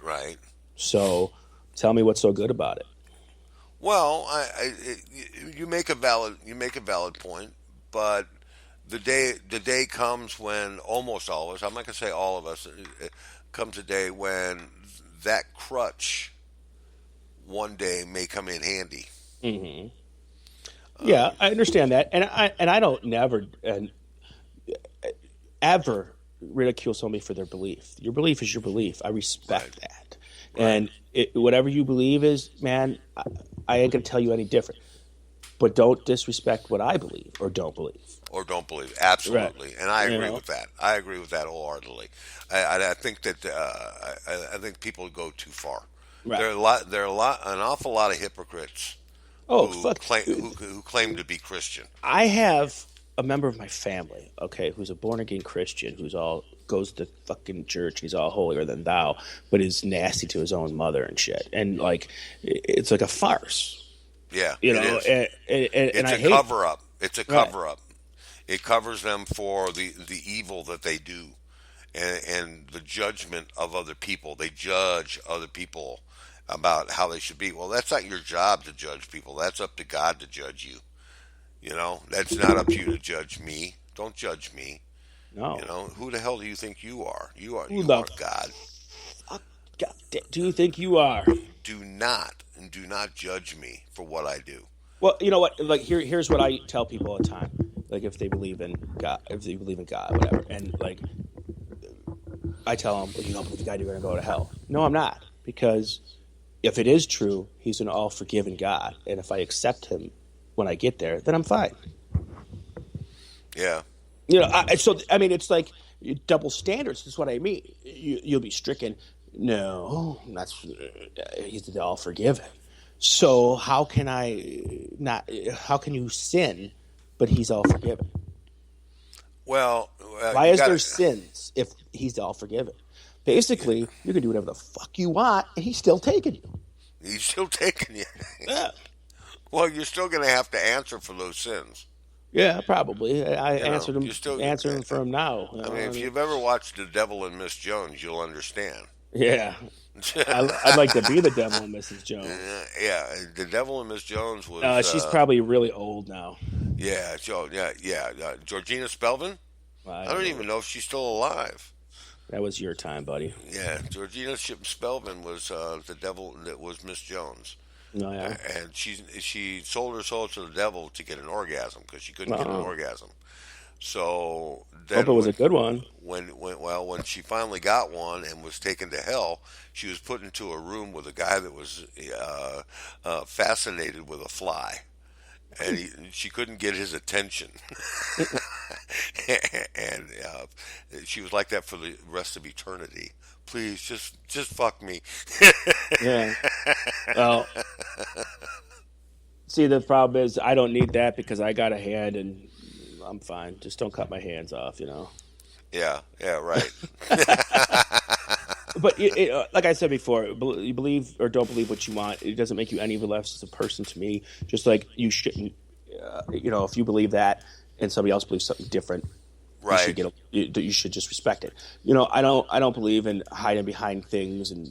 Right. So tell me what's so good about it. Well, you make a valid point, but the day comes when almost all of us, I'm not going to say all of us, it comes a day when that crutch one day may come in handy. Mm-hmm. Yeah, I understand that, and I don't never ever ridicule somebody for their belief. Your belief is your belief. I respect that, and whatever you believe is, man, I ain't gonna tell you any different. But don't disrespect what I believe or don't believe. Absolutely, right. And I agree with that. I agree with that wholeheartedly. I think that I think people go too far. Right. There are an awful lot of hypocrites. Who claim to be Christian. I have a member of my family, who's a born again Christian, goes to fucking church. He's all holier than thou, but is nasty to his own mother and shit. And like, it's like a farce. Yeah, it's a cover up. It's a cover up. It covers them for the evil that they do, and the judgment of other people. They judge other people about how they should be. Well, that's not your job to judge people. That's up to God to judge you. That's not up to you to judge me. Don't judge me. No. Who the hell do you think you are? You are God. Fuck God. Do you think you are? Do not judge me for what I do. Well, you know what? Like here's what I tell people all the time. Like if they believe in God, whatever, and like I tell them, well, you don't believe God, you're going to go to hell. No, I'm not, because if it is true, he's an all-forgiving God, and if I accept him when I get there, then I'm fine. Yeah. It's like double standards. That's what I mean. You'll be stricken. No, he's the all-forgiving. So how can you sin, but he's all-forgiving? Well, why is there sins if he's all-forgiving? Basically, you can do whatever the fuck you want, and he's still taking you. He's still taking you. Yeah. Well, you're still going to have to answer for those sins. Yeah, probably. I answered him. Answering for him now. If you've ever watched The Devil and Miss Jones, you'll understand. Yeah. I'd like to be the devil and Mrs. Jones. Yeah, The Devil and Miss Jones was. She's probably really old now. Yeah, Georgina Spelvin. I don't even know if she's still alive. That was your time, buddy. Yeah, Georgina Spelvin was the devil that was Miss Jones. Oh, yeah. And she sold her soul to the devil to get an orgasm because she couldn't get an orgasm. So then, hope it was a good one. When she finally got one and was taken to hell, she was put into a room with a guy that was fascinated with a fly. And she couldn't get his attention. And she was like that for the rest of eternity. Please, just fuck me. Yeah. Well, see, the problem is I don't need that because I got a hand and I'm fine. Just don't cut my hands off, Yeah, right. But like I said before, you believe or don't believe what you want. It doesn't make you any less as a person to me. Just like you shouldn't, if you believe that and somebody else believes something different, right? You should just respect it. I don't believe in hiding behind things and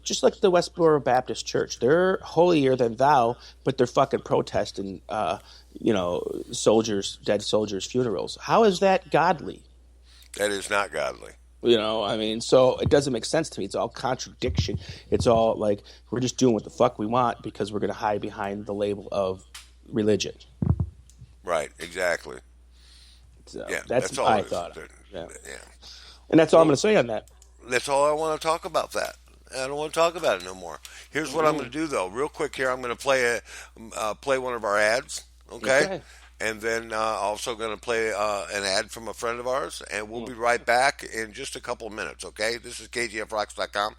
just like the Westboro Baptist Church, they're holier than thou, but they're fucking protesting, dead soldiers' funerals. How is that godly? That is not godly. So it doesn't make sense to me. It's all contradiction. It's all like we're just doing what the fuck we want because we're going to hide behind the label of religion. Right, exactly. So yeah, that's all I thought. Yeah. And that's all I'm going to say on that. That's all I want to talk about that. I don't want to talk about it no more. Here's what I'm going to do, though. Real quick here, I'm going to play one of our ads, okay? And then also going to play an ad from a friend of ours, and we'll be right back in just a couple of minutes, okay? This is KGFRocks.com.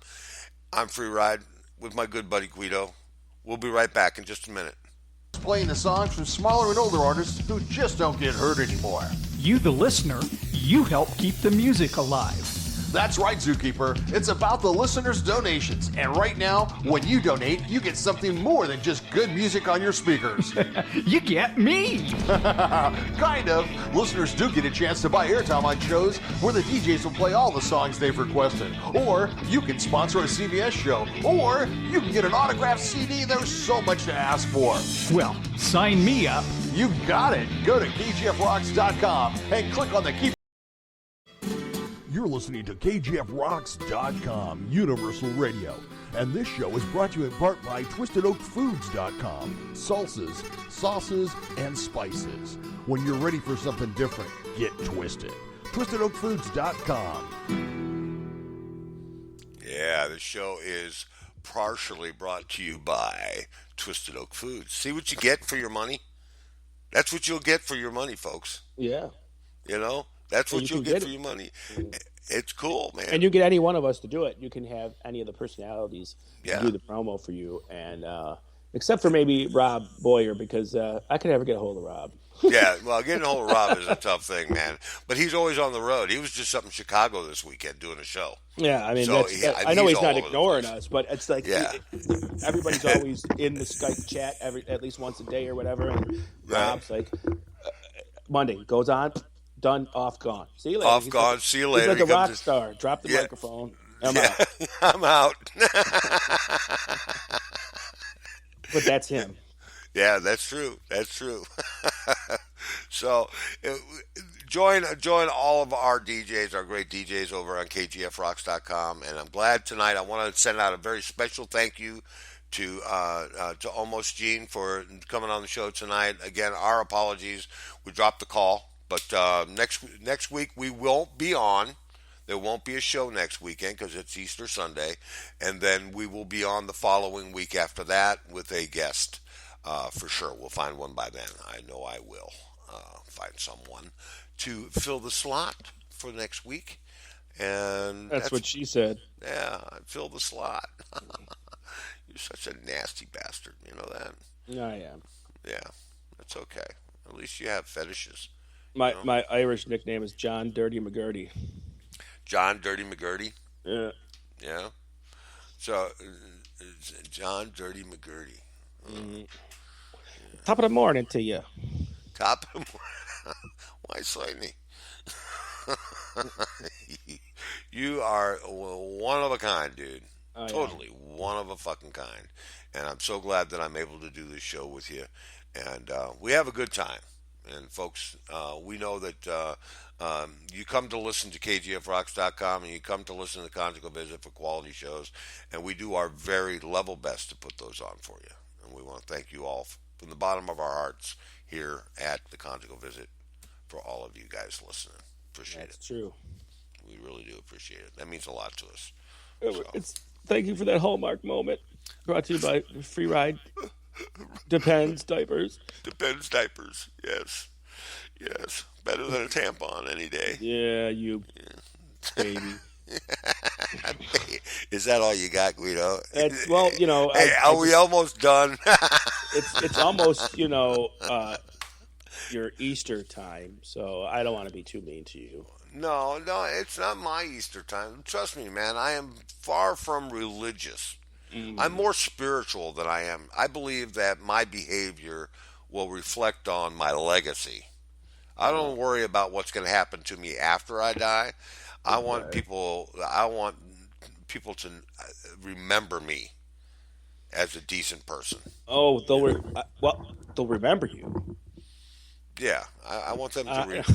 I'm Free Ride with my good buddy Guido. We'll be right back in just a minute. Playing the songs from smaller and older artists who just don't get heard anymore. You, the listener, you help keep the music alive. That's right, Zookeeper. It's about the listeners' donations. And right now, when you donate, you get something more than just good music on your speakers. You get me! Kind of. Listeners do get a chance to buy airtime on shows where the DJs will play all the songs they've requested. Or you can sponsor a CBS show. Or you can get an autographed CD. There's so much to ask for. Well, sign me up. You got it. Go to kgfrocks.com and click on the Keep. You're listening to kgfrocks.com, Universal Radio. And this show is brought to you in part by TwistedOakFoods.com. Salsas, sauces, and spices. When you're ready for something different, get twisted. TwistedOakFoods.com. Yeah, the show is partially brought to you by Twisted Oak Foods. See what you get for your money? That's what you'll get for your money, folks. Yeah. You know? That's what you'll get for your money. It's cool, man. And you get any one of us to do it. You can have any of the personalities do the promo for you. And except for maybe Rob Boyer, because I could never get a hold of Rob. Yeah, well, getting a hold of Rob is a tough thing, man. But he's always on the road. He was just up in Chicago this weekend doing a show. Yeah, I mean, So, I know he's not all over the ignoring place. us, but it's like everybody's always in the Skype chat at least once a day or whatever. And Rob's like, Monday goes on, done, off, gone. See you later. Off, gone, see you later. He's like He a rock comes star. Drop the microphone. I'm out. I'm out. But that's him. Yeah, that's true. That's true. So, join all of our DJs, our great DJs over on kgfrocks.com. And I'm glad tonight I want to send out a very special thank you to Almost Gene for coming on the show tonight. Again, our apologies. We dropped the call, but next week we won't be on. There won't be a show next weekend because it's Easter Sunday, and then we will be on the following week after that with a guest. For sure, we'll find one by then. I know I will find someone to fill the slot for next week. And That's what she said. Yeah, fill the slot. You're such a nasty bastard, you know that? I am. Yeah, that's okay. At least you have fetishes. My Irish nickname is John Dirty McGurdy. John Dirty McGurdy? Yeah. Yeah. So, John Dirty McGurdy. Mm-hmm. Top of the morning to you. Top of the morning. Why Slightly? You are one of a kind, dude. Oh, Totally one of a fucking kind. And I'm so glad that I'm able to do this show with you. And we have a good time. And folks, we know that you come to listen to KGFRocks.com and you come to listen to the Conjugal Visit for quality shows. And we do our very level best to put those on for you. And we want to thank you all from the bottom of our hearts here at the Conjugal Visit for all of you guys listening. Appreciate it. That's true. We really do appreciate it. That means a lot to us. Thank you for that Hallmark moment. Brought to you by Free Ride. Depends diapers. Depends diapers. Yes. Yes. Better than a tampon any day. Yeah, baby. Is that all you got, Guido? It's, well, you know. Hey, are we almost done? It's almost, your Easter time, so I don't want to be too mean to you. No, it's not my Easter time. Trust me, man. I am far from religious. I'm more spiritual than I am. I believe that my behavior will reflect on my legacy. I don't worry about what's going to happen to me after I die. I want people to remember me as a decent person. Oh, they'll remember you. Yeah, I want them to.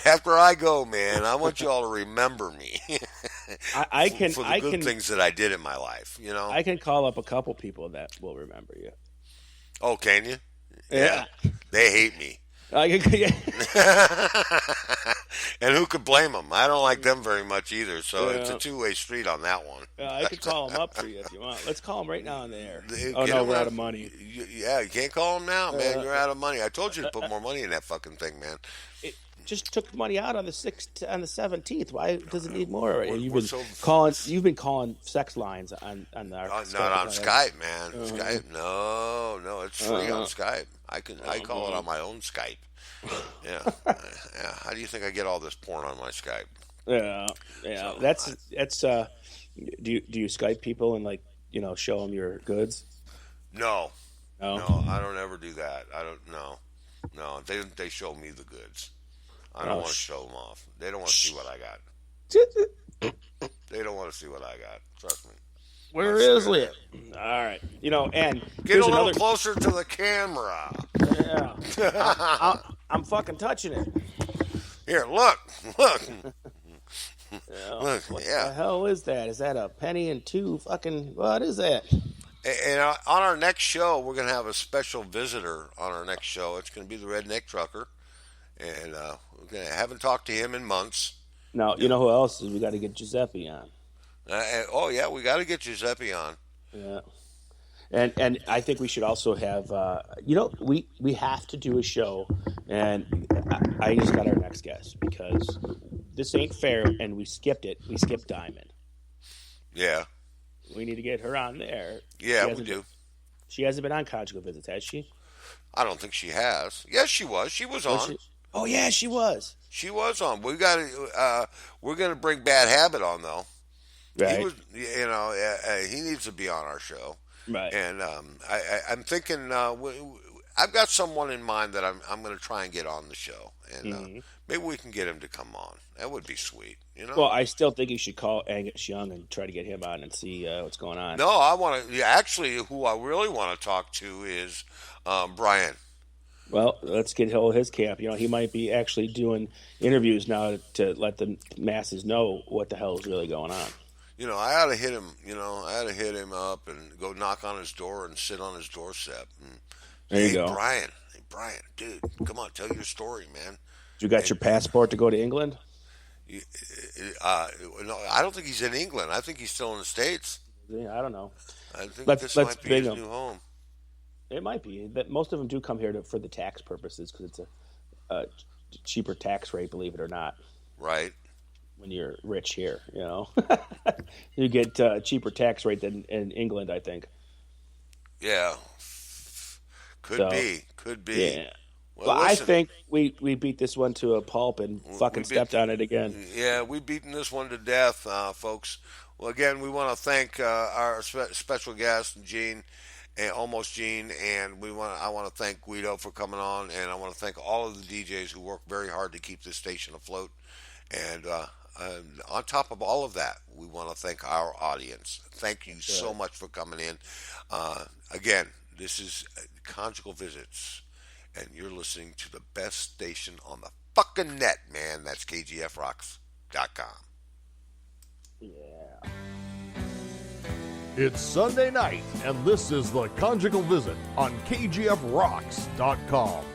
After I go, man, I want you all to remember me. I can for the good things that I did in my life. You know, I can call up a couple people that will remember you. Oh, can you? Yeah. They hate me. I can, And who could blame them? I don't like them very much either. So it's a two-way street on that one. I could call them up for you if you want. Let's call them right now on the air. Oh no, we're out of money. You can't call them now, man. You're out of money. I told you to put more money in that fucking thing, man. just took money out on the 17th. Why does it need more already? You've been calling sex lines on our not Skype, on Skype, man. Skype, no, it's free on Skype. I call it on my own Skype. Yeah. How do you think I get all this porn on my Skype? Yeah. So, that's. Do you Skype people and show them your goods? No, I don't ever do that. I don't. No. They show me the goods. I don't want to show them off. They don't want to see what I got. They don't want to see what I got. Trust me. Where is it? All right. And get a little closer to the camera. Yeah. I'm fucking touching it. Here, look. Yeah. Look, what the hell is that? Is that a penny and two fucking? What is that? And on our next show, we're going to have a special visitor on our next show. It's going to be the Redneck Trucker. And haven't talked to him in months. Now, you know who else is? We got to get Giuseppe on. We got to get Giuseppe on. Yeah. And I think we should also have, we have to do a show. And I just got our next guest because this ain't fair. And we skipped it. We skipped Diamond. Yeah. We need to get her on there. Yeah, we do. She hasn't been on Conjugal Visits, has she? I don't think she has. Yes, she was. She was on. Oh yeah, she was. She was on. We got. We're going to bring Bad Habit on though. Right. He was. He needs to be on our show. Right. And I'm thinking. I've got someone in mind that I'm going to try and get on the show, and maybe we can get him to come on. That would be sweet. Well, I still think you should call Angus Young and try to get him on and see what's going on. No, I want to. Actually, who I really want to talk to is Brian. Well, let's get hold of his camp. He might be actually doing interviews now to let the masses know what the hell is really going on. I ought to hit him. I ought to hit him up and go knock on his door and sit on his doorstep. And, there you go, Brian. Hey, Brian, dude, come on, tell your story, man. You got your passport to go to England? No, I don't think he's in England. I think he's still in the States. Yeah, I don't know. I think this might be his new home. It might be, but most of them do come here for the tax purposes because it's a cheaper tax rate, believe it or not. Right. When you're rich here, you get a cheaper tax rate than in England, I think. Yeah. Could be. Yeah. Well, I think we beat this one to a pulp and fucking stepped on it again. Yeah, we've beaten this one to death, folks. Well, again, we want to thank our special guest, Gene, and Almost Gene, and I want to thank Guido for coming on, and I want to thank all of the DJs who work very hard to keep this station afloat. And on top of all of that, we want to thank our audience. Thank you so much for coming in. Again, this is Conjugal Visits, and you're listening to the best station on the fucking net, man. That's KGFRocks.com. Yeah. It's Sunday night, and this is the Conjugal Visit on KGFRocks.com.